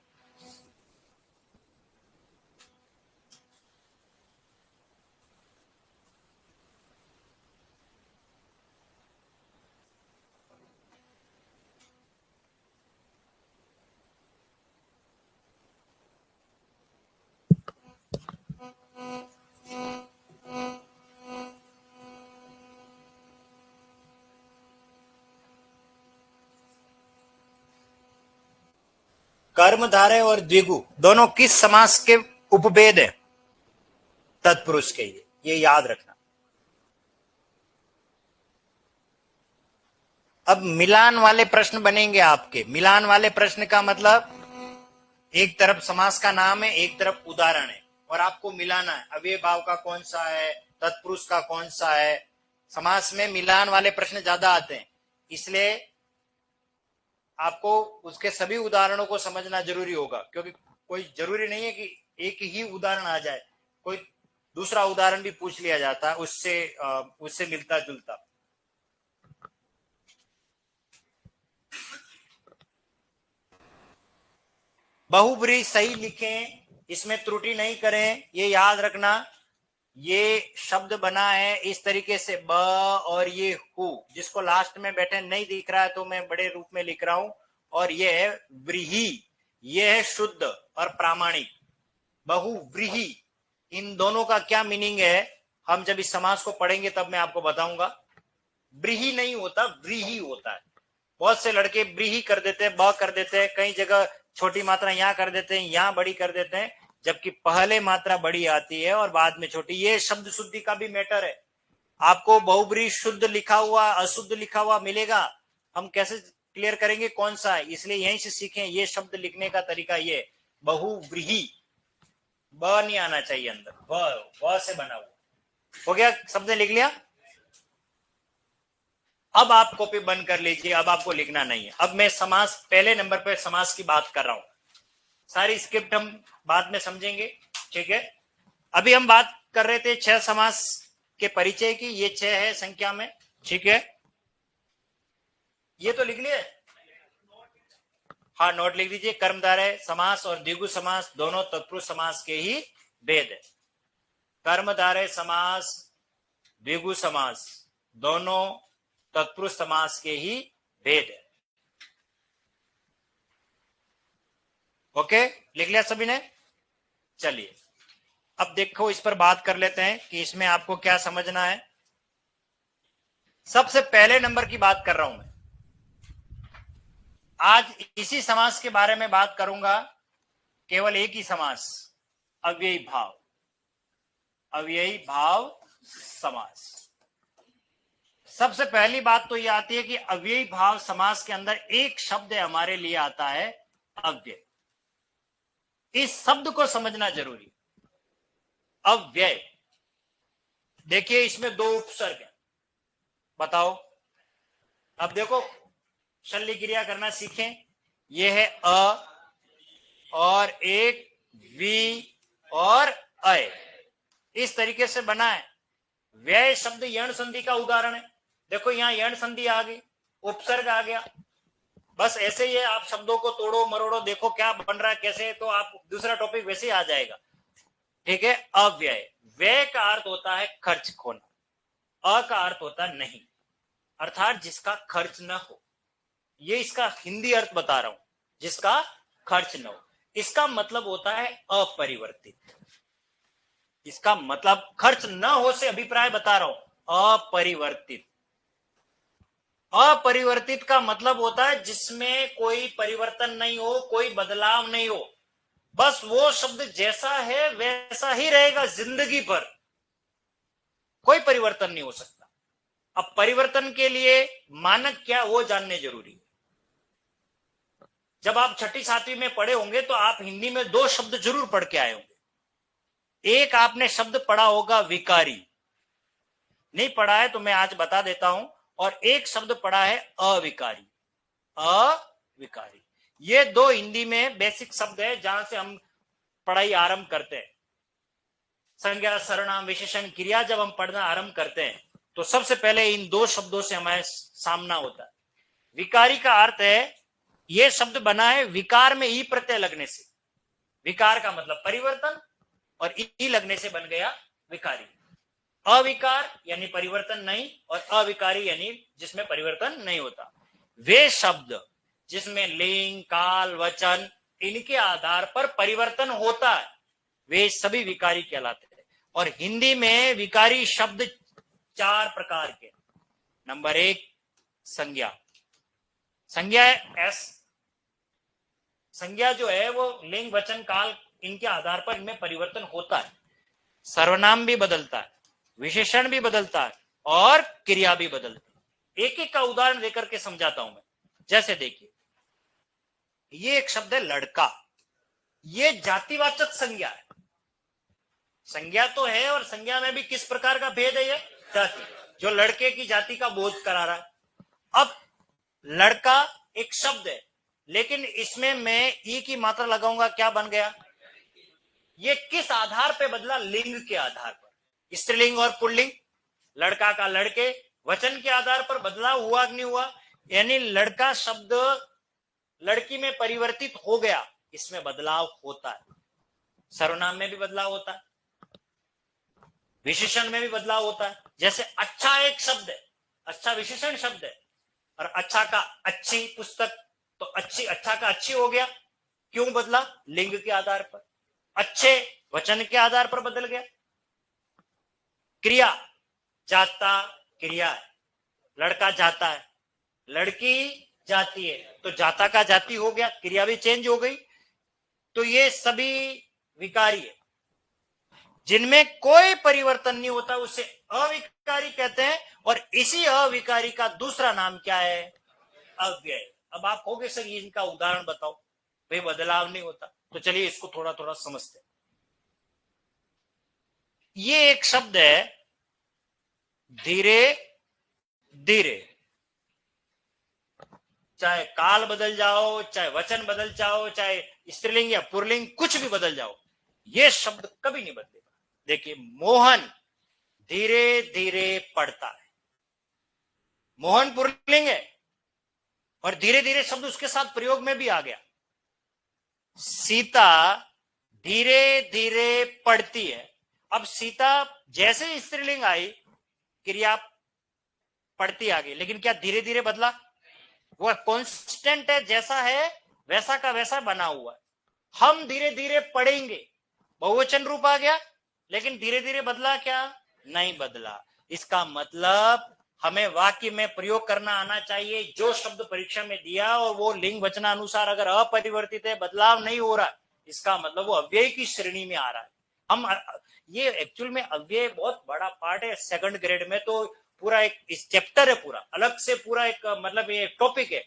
कर्मधारय और द्विगु दोनों किस समास के उपभेद है, तत्पुरुष के, ये याद रखना। अब मिलान वाले प्रश्न बनेंगे आपके। मिलान वाले प्रश्न का मतलब एक तरफ समास का नाम है, एक तरफ उदाहरण है, और आपको मिलाना है अव्यय भाव का कौन सा है, तत्पुरुष का कौन सा है। समास में मिलान वाले प्रश्न ज्यादा आते हैं, इसलिए आपको उसके सभी उदाहरणों को समझना जरूरी होगा, क्योंकि कोई जरूरी नहीं है कि एक ही उदाहरण आ जाए, कोई दूसरा उदाहरण भी पूछ लिया जाता है उससे मिलता जुलता। बहुब्रीहि सही लिखें, इसमें त्रुटि नहीं करें, ये याद रखना। ये शब्द बना है इस तरीके से, ब और ये हु, जिसको लास्ट में बैठे नहीं दिख रहा है तो मैं बड़े रूप में लिख रहा हूं, और ये है व्रीहि, ये है शुद्ध और प्रामाणिक। बहुव्रीहि, इन दोनों का क्या मीनिंग है हम जब इस समास को पढ़ेंगे तब मैं आपको बताऊंगा। व्रीहि नहीं होता, व्रीहि होता है। बहुत से लड़के व्रीहि कर देते हैं, ब कर देते हैं, कई जगह छोटी मात्रा यहां कर देते हैं, यहां बड़ी कर देते हैं, जबकि पहले मात्रा बड़ी आती है और बाद में छोटी। ये शब्द शुद्धि का भी मैटर है। आपको बहुब्रीहि शुद्ध लिखा हुआ, अशुद्ध लिखा हुआ मिलेगा, हम कैसे क्लियर करेंगे कौन सा है, इसलिए यहीं से सीखें। ये शब्द लिखने का तरीका ये, बहुव्रीहि, ब नहीं आना चाहिए अंदर, ब से बना हुआ। हो गया, शब्द लिख लिया। अब आप कॉपी बंद कर लीजिए, अब आपको लिखना नहीं है। अब मैं समास, पहले नंबर पर समास की बात कर रहा हूं, सारी स्क्रिप्ट हम बाद में समझेंगे, ठीक है। अभी हम बात कर रहे थे 6 समास के परिचय की, ये 6 है संख्या में, ठीक है। ये तो लिख लिए, हाँ नोट लिख दीजिए। कर्मधारय समास और द्विगु समास दोनों तत्पुरुष समास के ही भेद है। कर्मधारय समास, द्विगु समास दोनों तत्पुरुष समास के ही भेद है। ओके, लिख लिया सभी ने? चलिए अब देखो, इस पर बात कर लेते हैं कि इसमें आपको क्या समझना है। सबसे पहले नंबर की बात कर रहा हूं मैं, आज इसी समास के बारे में बात करूंगा, केवल एक ही समास, अव्ययी भाव, अव्ययी भाव समास। सबसे पहली बात तो यह आती है कि अव्ययी भाव समास के अंदर एक शब्द हमारे लिए आता है अव्यय। इस शब्द को समझना जरूरी। अव्यय, देखिए इसमें 2 उपसर्ग है, बताओ। अब देखो, शल्य क्रिया करना सीखें। यह है अ और एक वी और अय, इस तरीके से बना है। व्यय शब्द यण संधि का उदाहरण है। देखो यहां यण संधि आ गई, उपसर्ग आ गया। बस ऐसे ही है, आप शब्दों को तोड़ो मरोड़ो, देखो क्या बन रहा है कैसे, तो आप दूसरा टॉपिक वैसे ही आ जाएगा, ठीक है। अव्यय, व्यय का अर्थ होता है खर्च खोना, अ का अर्थ होता है नहीं, अर्थात जिसका खर्च न हो। ये इसका हिंदी अर्थ बता रहा हूं, जिसका खर्च न हो। इसका मतलब होता है अपरिवर्तित। इसका मतलब खर्च न हो से अभिप्राय बता रहा हूं, अपरिवर्तित। अपरिवर्तित का मतलब होता है जिसमें कोई परिवर्तन नहीं हो, कोई बदलाव नहीं हो, बस वो शब्द जैसा है वैसा ही रहेगा जिंदगी भर, कोई परिवर्तन नहीं हो सकता। अब परिवर्तन के लिए मानक क्या, वो जानने जरूरी है। जब आप 6ठी 7वीं में पढ़े होंगे तो आप हिंदी में 2 शब्द जरूर पढ़ के आए होंगे। एक आपने शब्द पढ़ा होगा विकारी, नहीं पढ़ा है तो मैं आज बता देता हूं। और एक शब्द पढ़ा है अविकारी, अविकारी। ये 2 हिंदी में बेसिक शब्द है जहां से हम पढ़ाई आरंभ करते हैं। संज्ञा सर्वनाम विशेषण क्रिया जब हम पढ़ना आरंभ करते हैं तो सबसे पहले इन 2 शब्दों से हमारे सामना होता है। विकारी का अर्थ है, यह शब्द बना है विकार में ई प्रत्यय लगने से। विकार का मतलब परिवर्तन, और ई लगने से बन गया विकारी। अविकार यानी परिवर्तन नहीं, और अविकारी यानी जिसमें परिवर्तन नहीं होता। वे शब्द जिसमें लिंग काल वचन इनके आधार पर परिवर्तन होता है, वे सभी विकारी कहलाते हैं। और हिंदी में विकारी शब्द 4 प्रकार के। नंबर 1 संज्ञा। संज्ञा है एस, संज्ञा जो है वो लिंग वचन काल इनके आधार पर इनमें परिवर्तन होता है। सर्वनाम भी बदलता है, विशेषण भी बदलता है, और क्रिया भी बदलती है। एक एक का उदाहरण देकर के समझाता हूं मैं। जैसे देखिए, ये एक शब्द है लड़का, ये जातिवाचक संज्ञा है। संज्ञा तो है, और संज्ञा में भी किस प्रकार का भेद है, ये जाति, जो लड़के की जाति का बोध करा रहा है। अब लड़का एक शब्द है, लेकिन इसमें मैं ई की मात्रा लगाऊंगा, क्या बन गया? ये किस आधार पे बदला? लिंग के आधार पर। स्त्रीलिंग और पुल्लिंग, लड़का का लड़के, वचन के आधार पर बदलाव हुआ कि नहीं हुआ? यानी लड़का शब्द लड़की में परिवर्तित हो गया, इसमें बदलाव होता है। सर्वनाम में भी बदलाव होता है, विशेषण में भी बदलाव होता है। जैसे अच्छा एक शब्द है, अच्छा विशेषण शब्द है, और अच्छा का अच्छी पुस्तक, तो अच्छी अच्छा का अच्छी हो गया, क्यों बदला? लिंग के आधार पर। अच्छे वचन के आधार पर बदल गया। क्रिया, जाता क्रिया है, लड़का जाता है, लड़की जाती है, तो जाता का जाति हो गया, क्रिया भी चेंज हो गई। तो ये सभी विकारी है, जिनमें कोई परिवर्तन नहीं होता, उसे अविकारी कहते हैं। और इसी अविकारी का दूसरा नाम क्या है? अव्यय। अब आप कहोगे सर इनका उदाहरण बताओ, भाई बदलाव नहीं होता। तो चलिए इसको थोड़ा थोड़ा समझते हैं। ये एक शब्द है धीरे धीरे, चाहे काल बदल जाओ, चाहे वचन बदल जाओ, चाहे स्त्रीलिंग या पुरलिंग कुछ भी बदल जाओ, ये शब्द कभी नहीं बदलेगा। देखिए, मोहन धीरे धीरे पढ़ता है, मोहन पुरलिंग है और धीरे धीरे शब्द उसके साथ प्रयोग में भी आ गया। सीता धीरे धीरे पढ़ती है, अब सीता जैसे स्त्रीलिंग आई, क्रिया पढ़ती आ गई, लेकिन क्या धीरे धीरे बदला? वो कांस्टेंट है, जैसा है वैसा का वैसा बना हुआ है। हम धीरे धीरे पढ़ेंगे, बहुवचन रूप आ गया, लेकिन धीरे धीरे बदला क्या? नहीं बदला। इसका मतलब हमें वाक्य में प्रयोग करना आना चाहिए। जो शब्द परीक्षा में दिया और वो लिंग वचनानुसार अगर अपरिवर्तित है, बदलाव नहीं हो रहा, इसका मतलब वो अव्यय की श्रेणी में आ रहा है। हम ये एक्चुअल में अव्यय बहुत बड़ा पार्ट है। सेकंड ग्रेड में तो पूरा एक चैप्टर है, पूरा अलग से पूरा एक मतलब ये टॉपिक है।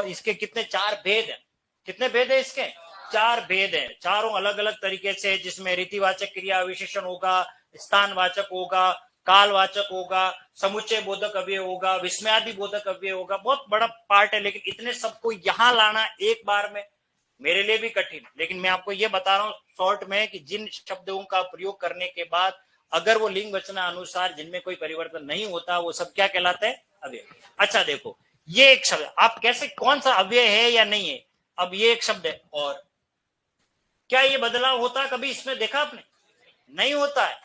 इसके कितने 4 भेद है, कितने भेद है इसके? 4 भेद है, चारों अलग अलग तरीके से, जिसमें रीतिवाचक क्रिया विशेषण होगा, स्थानवाचक होगा, कालवाचक होगा, समुच्चय बोधक अव्यय होगा, विस्मयादि बोधक अव्यय होगा। बहुत बड़ा पार्ट है, लेकिन इतने सबको यहां लाना एक बार में मेरे लिए भी कठिन। लेकिन मैं आपको ये बता रहा हूं शॉर्ट में कि जिन शब्दों का प्रयोग करने के बाद अगर वो लिंग वचनानुसार जिनमें कोई परिवर्तन नहीं होता, वो सब क्या कहलाते हैं? अव्यय। अच्छा देखो, ये एक शब्द आप कैसे, कौन सा अव्यय है या नहीं है? अब ये एक शब्द है, और क्या ये बदलाव होता है कभी इसमें? देखा आपने? नहीं होता है।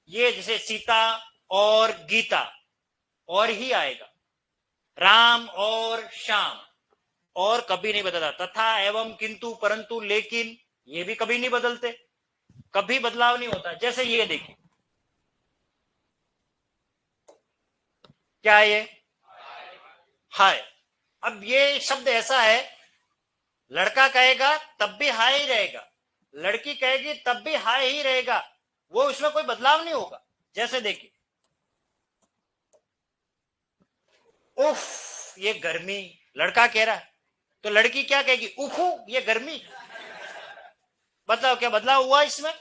ये जैसे सीता और गीता और ही आएगा, राम और श्याम और कभी नहीं बदलता। तथा, एवं, किंतु, परंतु, लेकिन, ये भी कभी नहीं बदलते, कभी बदलाव नहीं होता। जैसे ये देखिए, क्या है ये? हाय। अब ये शब्द ऐसा है, लड़का कहेगा तब भी हाय ही रहेगा, लड़की कहेगी तब भी हाय ही रहेगा, वो उसमें कोई बदलाव नहीं होगा। जैसे देखिए, उफ ये गर्मी, लड़का कह रहा है, तो लड़की क्या कहेगी? उफू ये गर्मी। बदलाव, क्या बदलाव हुआ इसमें?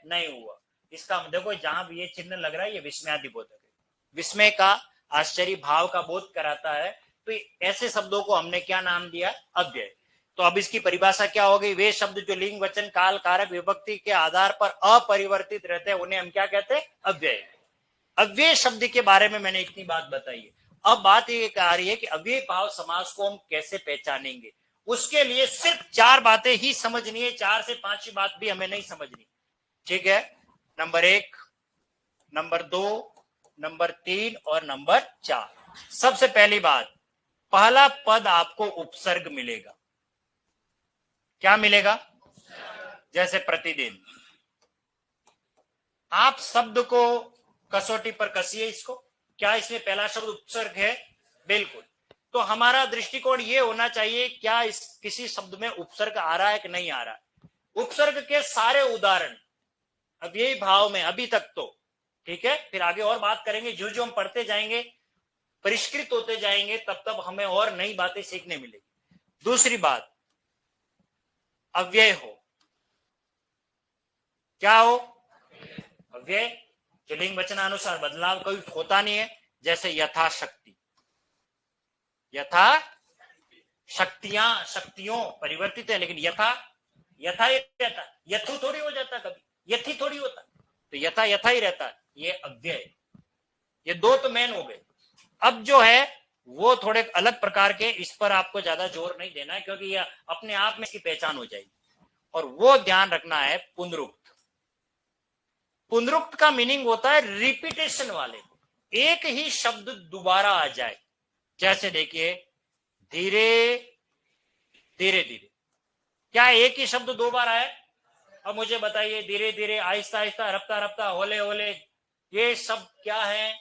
नहीं हुआ। इसका देखो, जहां भी ये चिन्ह लग रहा है, ये विस्मयादि बोधक है, विस्मय का, आश्चर्य भाव का बोध कराता है। तो ऐसे शब्दों को हमने क्या नाम दिया? अव्यय। तो अब इसकी परिभाषा क्या हो गई? वे शब्द जो लिंग वचन काल कारक विभक्ति के आधार पर अपरिवर्तित रहते हैं, उन्हें हम क्या कहते हैं? अव्यय। अव्यय शब्द के बारे में मैंने इतनी बात बताई है। अब बात ये आ रही है कि अव्यय भाव समास को हम कैसे पहचानेंगे। उसके लिए सिर्फ 4 बातें ही समझनी है, 4 से 5 बात भी हमें नहीं समझनी। ठीक है? नंबर 1, नंबर 2, नंबर 3 और नंबर 4। सबसे पहली बात, पहला पद आपको उपसर्ग मिलेगा। क्या मिलेगा? जैसे प्रतिदिन। आप शब्द को कसौटी पर कसिए इसको, क्या इसमें पहला शब्द उपसर्ग है? बिल्कुल। तो हमारा दृष्टिकोण ये होना चाहिए, क्या इस किसी शब्द में उपसर्ग आ रहा है कि नहीं आ रहा है। उपसर्ग के सारे उदाहरण अब यही भाव में अभी तक तो ठीक है, फिर आगे और बात करेंगे। जो जो हम पढ़ते जाएंगे, परिष्कृत होते जाएंगे, तब तब हमें और नई बातें सीखने मिलेगी। दूसरी बात, अव्यय हो, क्या हो? अव्यय, जो लिंग वचनानुसार बदलाव कोई होता नहीं है। जैसे यथाशक्ति, यथा शक्तियां, शक्तियों परिवर्तित है, लेकिन यथा यथा ही रहता, यथु थोड़ी हो जाता, कभी यथी थोड़ी होता, तो यथा यथा ही रहता है। ये अव्यय। ये 2 तो मेन हो गए। अब जो है वो थोड़े अलग प्रकार के, इस पर आपको ज्यादा जोर नहीं देना है, क्योंकि ये अपने आप में इसकी पहचान हो जाएगी। और वो ध्यान रखना है, पुनरुक्त। पुनरुक्त का मीनिंग होता है रिपीटेशन वाले, एक ही शब्द दोबारा आ जाए। जैसे देखिए, धीरे धीरे धीरे, क्या एक ही शब्द 2 बार आया? अब मुझे बताइए, धीरे धीरे, आहिस्ता आहिस्ता, रफ्ता रफ्ता, होले होले, ये सब क्या है?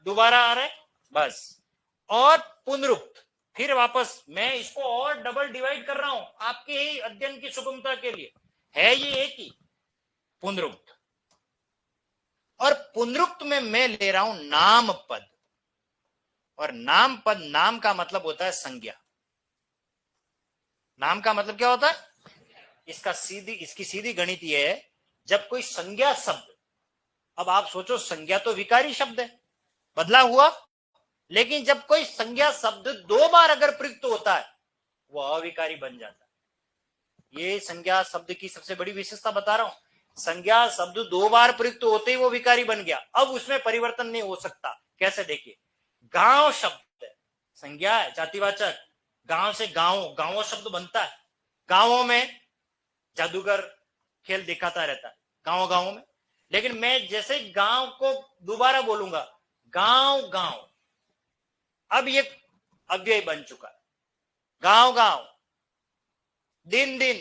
दोबारा आ रहा है, बस। और पुनरुक्त, फिर वापस, मैं इसको और डबल डिवाइड कर रहा हूं आपके ही अध्ययन की सुगमता के लिए, है ये एक ही पुनरुक्त। और पुनरुक्त में मैं ले रहा हूं नाम पद, और नाम पद, नाम का मतलब होता है संज्ञा। नाम का मतलब क्या होता है? इसकी सीधी गणित यह है, जब कोई संज्ञा शब्द, अब आप सोचो, संज्ञा तो विकारी शब्द है, बदला हुआ, लेकिन जब कोई संज्ञा शब्द 2 बार अगर प्रयुक्त होता है वो अविकारी बन जाता है। ये संज्ञा शब्द की सबसे बड़ी विशेषता बता रहा हूं। संज्ञा शब्द 2 बार प्रयुक्त होते ही वो विकारी बन गया, अब उसमें परिवर्तन नहीं हो सकता। कैसे? देखिए, गांव शब्द है, संज्ञा है, जातिवाचक। गांव से गांव, गांव शब्द बनता है। गांवों में जादूगर खेल दिखाता रहता है गांव गांव में, लेकिन मैं जैसे गांव को दोबारा बोलूंगा, गांव गांव, अब ये अव्यय बन चुका है। गांव गांव, दिन दिन,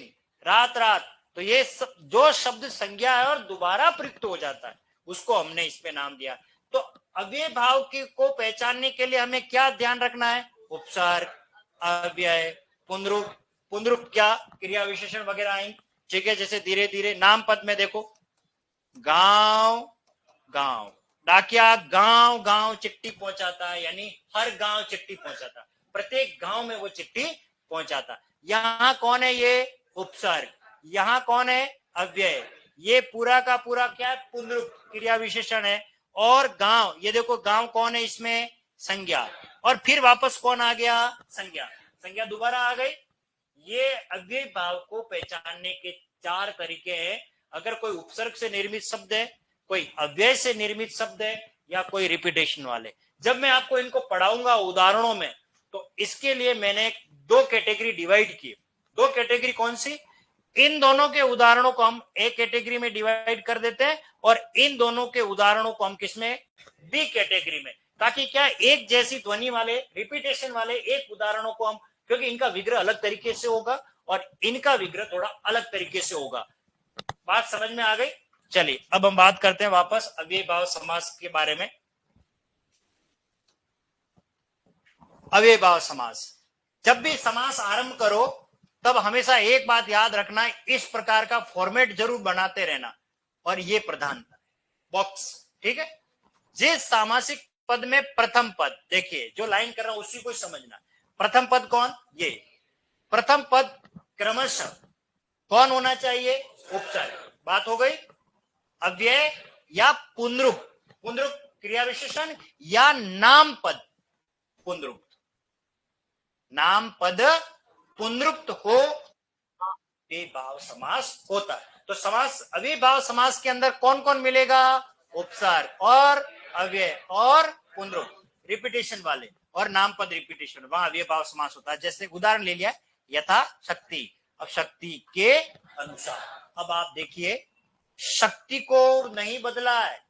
रात रात, तो ये जो शब्द संज्ञा है और दोबारा प्रयुक्त हो जाता है उसको हमने इसमें नाम दिया। तो अव्यय भाव को पहचानने के लिए हमें क्या ध्यान रखना है? उपसर्ग, अव्यय, पुनरुक्त। पुनरुक्त क्या? क्रिया विशेषण वगैरह आएंगे, ठीक है। जैसे धीरे धीरे नाम पद में देखो, गांव गांव, डाकिया गांव गांव चिट्ठी पहुंचाता है, यानी हर गांव चिट्ठी पहुंचाता है, प्रत्येक गांव में वो चिट्ठी पहुंचाता। यहां कौन है? ये उपसर्ग। यहां कौन है? अव्यय। ये पूरा का पूरा क्या है? पुनरुक्त क्रिया विशेषण है। और गांव, ये देखो गांव कौन है इसमें? संज्ञा। और फिर वापस कौन आ गया? संज्ञा। संज्ञा दोबारा आ गई। ये अव्यय भाव को पहचानने के 4 तरीके हैं। अगर कोई उपसर्ग से निर्मित शब्द है, कोई अव्यय से निर्मित शब्द है, या कोई रिपीटेशन वाले। जब मैं आपको इनको पढ़ाऊंगा उदाहरणों में, तो इसके लिए मैंने 2 कैटेगरी डिवाइड की। 2 कैटेगरी कौन सी? इन दोनों के उदाहरणों को हम एक कैटेगरी में डिवाइड कर देते हैं और इन दोनों के उदाहरणों को हम किसमें? बी कैटेगरी में। ताकि क्या, एक जैसी ध्वनि वाले, रिपीटेशन वाले एक उदाहरणों को हम, क्योंकि इनका विग्रह अलग तरीके से होगा और इनका विग्रह थोड़ा अलग तरीके से होगा। बात समझ में आ गई? चलिए अब हम बात करते हैं वापस अव्यय भाव समास के बारे में। अव्यय भाव समास, जब भी समास आरंभ करो तब हमेशा एक बात याद रखना, इस प्रकार का फॉर्मेट जरूर बनाते रहना, और ये प्रधानता बॉक्स, ठीक है। जिस सामासिक पद में प्रथम पद, देखिए जो लाइन कर रहा हूं उसी को समझना। प्रथम पद कौन? ये प्रथम पद क्रमशः कौन होना चाहिए? उपसर्ग। बात हो गई। अव्यय या पुनरुक्त, पुनरुक्त क्रिया विशेषण या नाम पद पुनरुक्त, नाम पद पुनरुक्त हो अव्ययभाव समास होता है। तो समास, अव्ययभाव समास के अंदर कौन कौन मिलेगा? उपसर्ग और अव्यय और पुनरुक्त, रिपीटेशन वाले, और नाम पद रिपीटेशन, वहां अव्ययभाव समास होता है। जैसे उदाहरण ले लिया, यथा शक्ति। अब शक्ति के अनुसार, अब आप देखिए शक्ति को नहीं बदला है,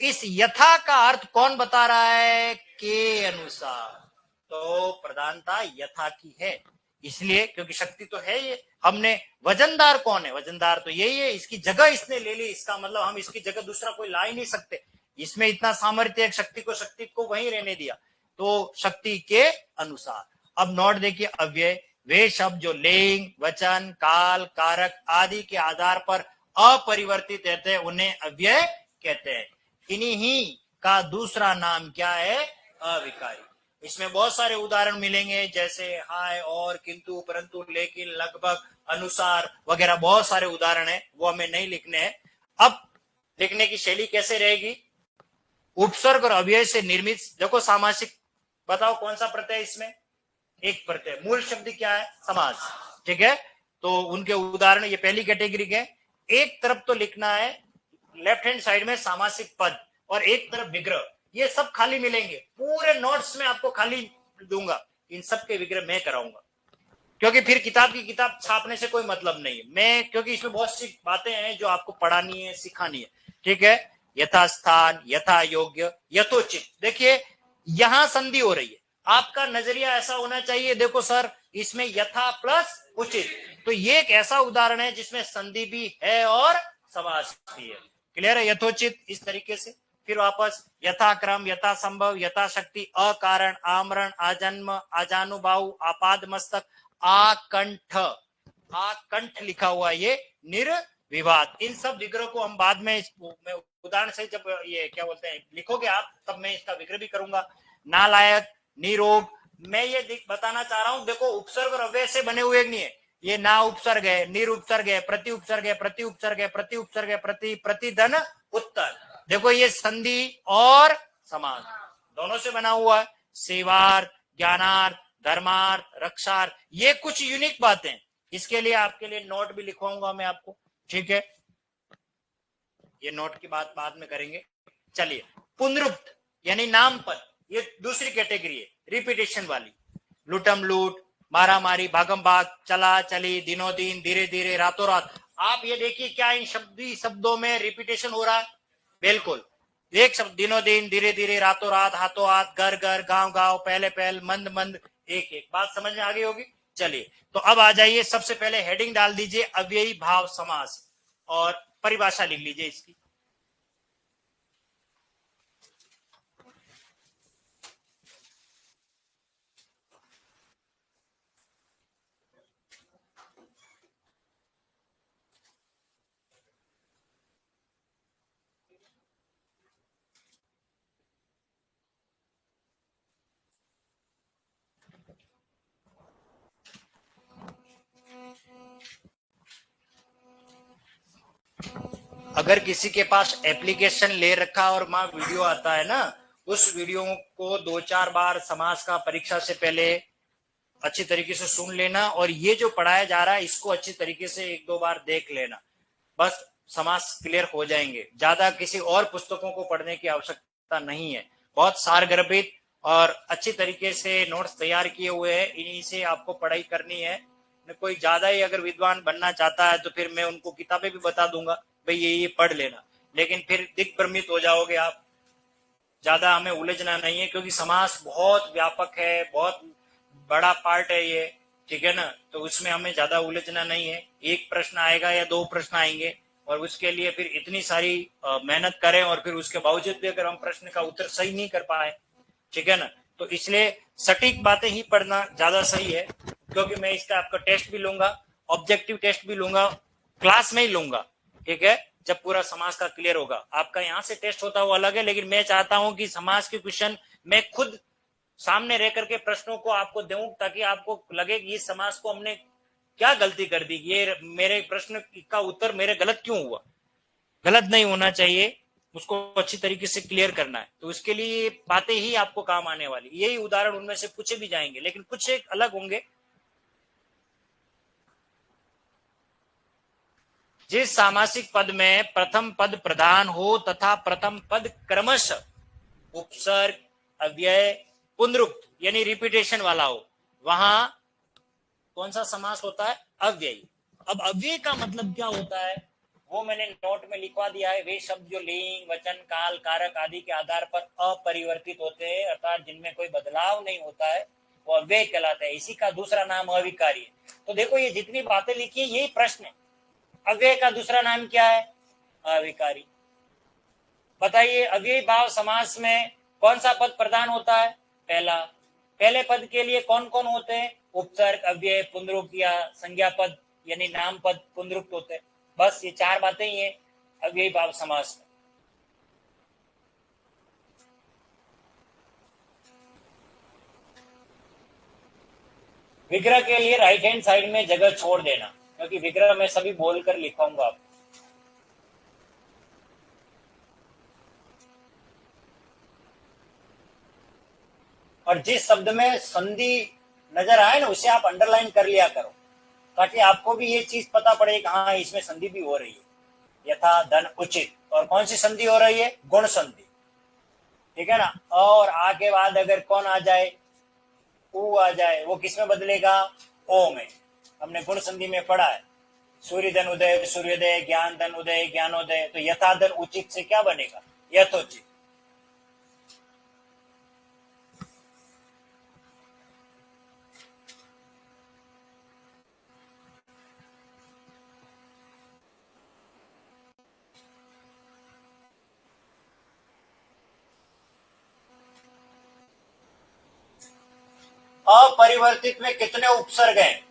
इस यथा का अर्थ कौन बता रहा है? के अनुसार। तो प्रधानता यथा की है, इसलिए क्योंकि शक्ति तो है ये, हमने वजनदार कौन है? वजनदार तो यही है, इसकी जगह इसने ले ली, इसका मतलब हम इसकी जगह दूसरा कोई ला ही नहीं सकते। इसमें इतना सामर्थ्य है, शक्ति को वहीं रहने दिया, तो शक्ति के अनुसार। अब नोट देखिए, अव्यय वे शब्द जो लिंग, वचन, काल, कारक आदि के आधार पर अपरिवर्तित रहते हैं उन्हें अव्यय कहते हैं। इन्हीं ही का दूसरा नाम क्या है? अविकारी। इसमें बहुत सारे उदाहरण मिलेंगे, जैसे हाय, और, किंतु, परंतु, लेकिन, लगभग, अनुसार वगैरह बहुत सारे उदाहरण है, वो हमें नहीं लिखने हैं। अब लिखने की शैली कैसे रहेगी? उपसर्ग और अव्यय से निर्मित, देखो सामासिक, बताओ कौन सा प्रत्यय इसमें? एक प्रत्यय। मूल शब्द क्या है? समास, ठीक है। तो उनके उदाहरण, ये पहली कैटेगरी के। एक तरफ तो लिखना है लेफ्ट हैंड साइड में सामासिक पद, और एक तरफ विग्रह, ये सब खाली मिलेंगे। पूरे नोट्स में आपको खाली दूंगा, इन सब के विग्रह मैं कराऊंगा, क्योंकि फिर किताब की किताब छापने से कोई मतलब नहीं है। मैं, क्योंकि इसमें बहुत सी बातें हैं जो आपको पढ़ानी है, सिखानी है, ठीक है। यथास्थान, यथा योग्य, यथोचित। देखिए यहां संधि हो रही है, आपका नजरिया ऐसा होना चाहिए, देखो सर इसमें यथा प्लस उचित, तो ये एक ऐसा उदाहरण है जिसमें संधि भी है और समास भी है। क्लियर है? यथोचित इस तरीके से। फिर वापस यथाक्रम, यथा संभव, यथाशक्ति, अकारण, आमरण, आजन्म, आजानुबाहु, आपाद मस्तक, आकंठ, आकंठ लिखा हुआ, ये निर्विवाद। इन सब विग्रह को हम बाद में उदाहरण से, जब ये क्या बोलते हैं लिखोगे आप, तब मैं इसका विग्रह भी करूंगा। नालायक, निरोग, मैं ये बताना चाह रहा हूं, देखो उपसर्ग और अव्यय से बने हुए नहीं है, ये ना उपसर्ग है, निर उपसर्ग है, प्रति उपसर्ग है, प्रति उपसर्ग है, प्रति उपसर्ग है, प्रतिधन उत्तर। देखो ये संधि और समास दोनों से बना हुआ है। सेवार्थ, ज्ञानार्थ, धर्मार्थ, रक्षार्थ, ये कुछ यूनिक बातें। इसके लिए आपके लिए नोट भी लिखवाऊंगा मैं आपको, ठीक है? ये नोट की बात बाद में करेंगे। चलिए, पुनरुक्त यानी नाम पद, ये दूसरी कैटेगरी है, रिपीटेशन वाली। लूटम लूट, मारा मारी, भागम भाग, चला चली, दिनों दिन, धीरे धीरे, रातों रात। आप ये देखिए क्या इन शब्दों में रिपीटेशन हो रहा है? बिल्कुल। एक शब्द, दिनों दिन, धीरे धीरे, रातों रात, हाथों हाथ, घर घर, गांव गांव, पहले पहल, मंद मंद, एक एक बात समझ में आ गई होगी। चलिए, तो अब आ जाइए, सबसे पहले हेडिंग डाल दीजिए अव्ययी भाव समास और परिभाषा लिख लीजिए इसकी। अगर किसी के पास एप्लीकेशन ले रखा और वहां वीडियो आता है ना, उस वीडियो को 2-4 बार समास का परीक्षा से पहले अच्छी तरीके से सुन लेना, और ये जो पढ़ाया जा रहा है इसको अच्छी तरीके से 1-2 बार देख लेना। बस समास क्लियर हो जाएंगे। ज्यादा किसी और पुस्तकों को पढ़ने की आवश्यकता नहीं है। बहुत सारगर्भित और अच्छी तरीके से नोट्स तैयार किए हुए हैं, इन्हीं से आपको पढ़ाई करनी है। कोई ज्यादा ही अगर विद्वान बनना चाहता है तो फिर मैं उनको किताबें भी बता दूंगा, भाई ये पढ़ लेना, लेकिन फिर दिग्भ्रमित हो जाओगे आप। ज्यादा हमें उलझना नहीं है, क्योंकि समास बहुत व्यापक है, बहुत बड़ा पार्ट है ये, ठीक है ना? तो उसमें हमें ज्यादा उलझना नहीं है। एक प्रश्न आएगा या 2 प्रश्न आएंगे, और उसके लिए फिर इतनी सारी मेहनत करें, और फिर उसके बावजूद भी अगर हम प्रश्न का उत्तर सही नहीं कर पाए, ठीक है ना, तो इसलिए सटीक बातें ही पढ़ना ज्यादा सही है। क्योंकि मैं इसका आपका टेस्ट भी लूंगा, ऑब्जेक्टिव टेस्ट भी लूंगा, क्लास में ही लूंगा, ठीक है? जब पूरा समाज का क्लियर होगा। आपका यहाँ से टेस्ट होता हुआ अलग है, लेकिन मैं चाहता हूं कि समाज के क्वेश्चन मैं खुद सामने रह करके प्रश्नों को आपको दूं, ताकि आपको लगे कि इस समाज को हमने क्या गलती कर दी, ये मेरे प्रश्न का उत्तर मेरे गलत क्यों हुआ। गलत नहीं होना चाहिए, उसको अच्छी तरीके से क्लियर करना है। तो उसके लिए बातें ही आपको काम आने वाली। यही उदाहरण उनमें से पूछे भी जाएंगे, लेकिन कुछ एक अलग होंगे। जिस सामासिक पद में प्रथम पद प्रधान हो तथा प्रथम पद क्रमशः उपसर्ग, अव्यय, पुनरुक्त यानी रिपीटेशन वाला हो, वहां कौन सा समास होता है? अव्ययी। अब अव्यय का मतलब क्या होता है वो मैंने नोट में लिखवा दिया है। वे शब्द जो लिंग, वचन, काल, कारक आदि के आधार पर अपरिवर्तित होते हैं, अर्थात जिनमें कोई बदलाव नहीं होता है, वो अव्यय कहलाता है। इसी का दूसरा नाम अविकारी है। तो देखो, ये जितनी बातें लिखी है यही प्रश्न है। अव्यय का दूसरा नाम क्या है? अविकारी। बताइए, अव्ययी भाव समास में कौन सा पद प्रधान होता है? पहला। पहले पद के लिए कौन कौन होते हैं? उपसर्ग, अव्यय, पुनरुक्त या संज्ञा पद यानी नाम पद पुनरुक्त होते हैं। बस ये 4 बातें ही है अव्ययी भाव समास में। विग्रह के लिए राइट हैंड साइड में जगह छोड़ देना, क्योंकि विग्रह मैं सभी बोलकर लिखाऊंगा आपको। और जिस शब्द में संधि नजर आए ना, उसे आप अंडरलाइन कर लिया करो, ताकि आपको भी ये चीज पता पड़े कि हाँ, इसमें संधि भी हो रही है। यथा, धन, उचित। और कौन सी संधि हो रही है? गुण संधि, ठीक है ना? और आगे बाद अगर कौन आ जाए, ऊ आ जाए, वो किस में बदलेगा? ओ में। हमने गुण संधि में पढ़ा है, सूर्य धन उदय, सूर्योदय, ज्ञान धन उदय, ज्ञानोदय। तो यथा धन उचित से क्या बनेगा? यथोचित। अपरिवर्तित में कितने उपसर्ग हैं?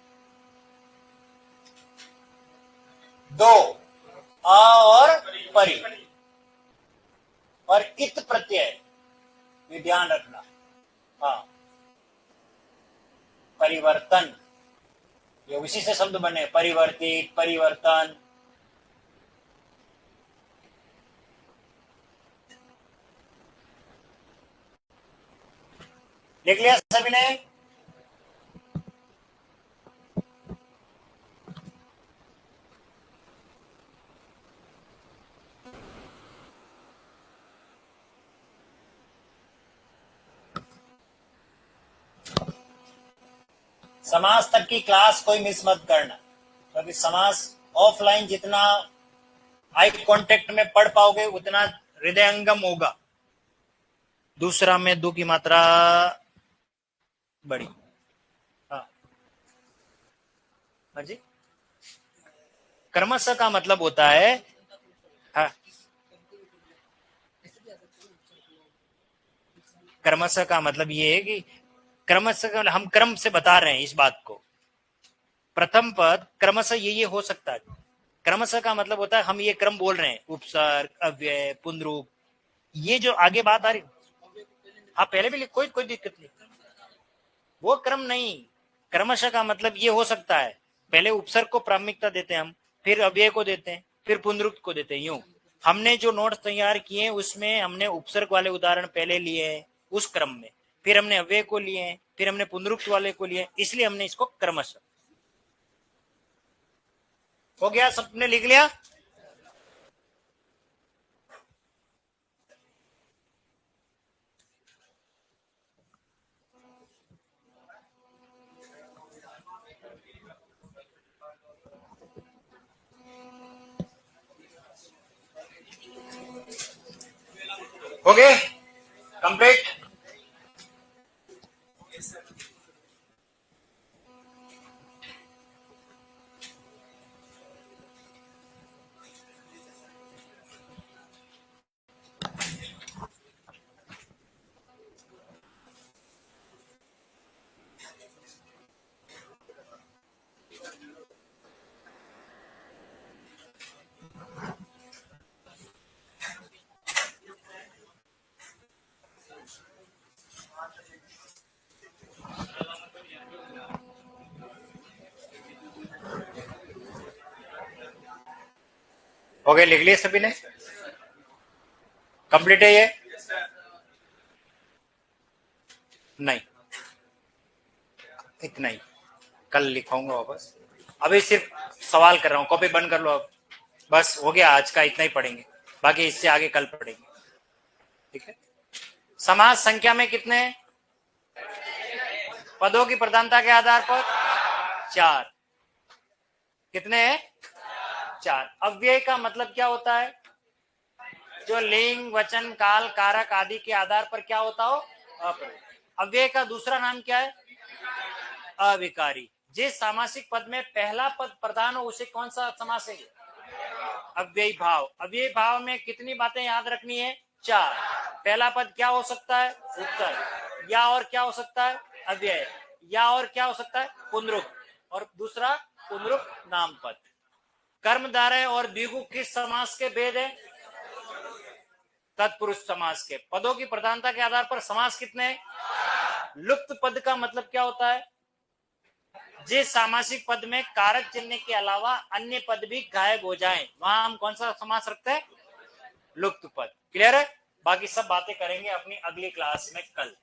2, अ और परि। और इत प्रत्यय, ये ध्यान रखना। हाँ, परिवर्तन, ये उसी से शब्द बने, परिवर्तित, परिवर्तन। देख लिया सभी ने? समास तक की क्लास कोई मिस मत करना, क्योंकि समास ऑफलाइन जितना आई कांटेक्ट में पढ़ पाओगे उतना हृदयंगम होगा। दूसरा में दो की मात्रा बड़ी। हाँ हाँ जी। कर्मश का मतलब होता है, हाँ, कर्मश का मतलब ये है कि क्रमश हम क्रम से बता रहे हैं इस बात को। प्रथम पद क्रमश ये हो सकता है। क्रमश का मतलब होता है हम ये क्रम बोल रहे हैं, उपसर्ग, अव्यय, पुनरूप, ये जो आगे बात आ रही, हाँ पहले भी कोई दिक्कत नहीं, वो क्रम नहीं। क्रमश का मतलब ये हो सकता है, पहले उपसर्ग को प्राथमिकता देते हैं हम, फिर अव्यय को देते हैं, फिर पुनरुक्त को देते हैं। यूं हमने जो नोट्स तैयार किए उसमें हमने उपसर्ग वाले उदाहरण पहले लिए हैं उस क्रम में, फिर हमने अव्यय को लिए हैं, फिर हमने पुनरुक्त वाले को लिए, इसलिए हमने इसको क्रमश। हो गया, सबने लिख लिया? हो गए कंप्लीट? हो गए, लिख लिए सभी ने? कंप्लीट है ये? नहीं, इतना ही, कल लिखाऊंगा वापस। अभी सिर्फ सवाल कर रहा हूँ, कॉपी बंद कर लो अब। बस हो गया, आज का इतना ही पढ़ेंगे, बाकी इससे आगे कल पढ़ेंगे। ठीक है। समास संख्या में कितने? पदों की प्रधानता के आधार पर 4। कितने हैं? 4। अव्यय का मतलब क्या होता है? जो लिंग, वचन, काल, कारक आदि के आधार पर क्या होता हो? अव्यय का दूसरा नाम क्या है? अविकारी। जिस सामासिक पद में पहला पद प्रधान हो उसे कौन सा समास है? अव्ययी भाव। अव्ययी भाव में कितनी बातें याद रखनी है? 4। पहला पद क्या हो सकता है? उत्तर। या और क्या हो सकता है? अव्यय। या और क्या हो सकता है? पुनरुक्त। और दूसरा पुनरुक्त नाम पद। कर्मधारय और द्विगु किस समास के भेद है? तत्पुरुष समास के। पदों की प्रधानता के आधार पर समास कितने हैं? लुप्त पद का मतलब क्या होता है? जिस सामासिक पद में कारक चिन्ह के अलावा अन्य पद भी गायब हो जाएं, वहां हम कौन सा समास रखते हैं? लुप्त पद। क्लियर है? बाकी सब बातें करेंगे अपनी अगली क्लास में कल।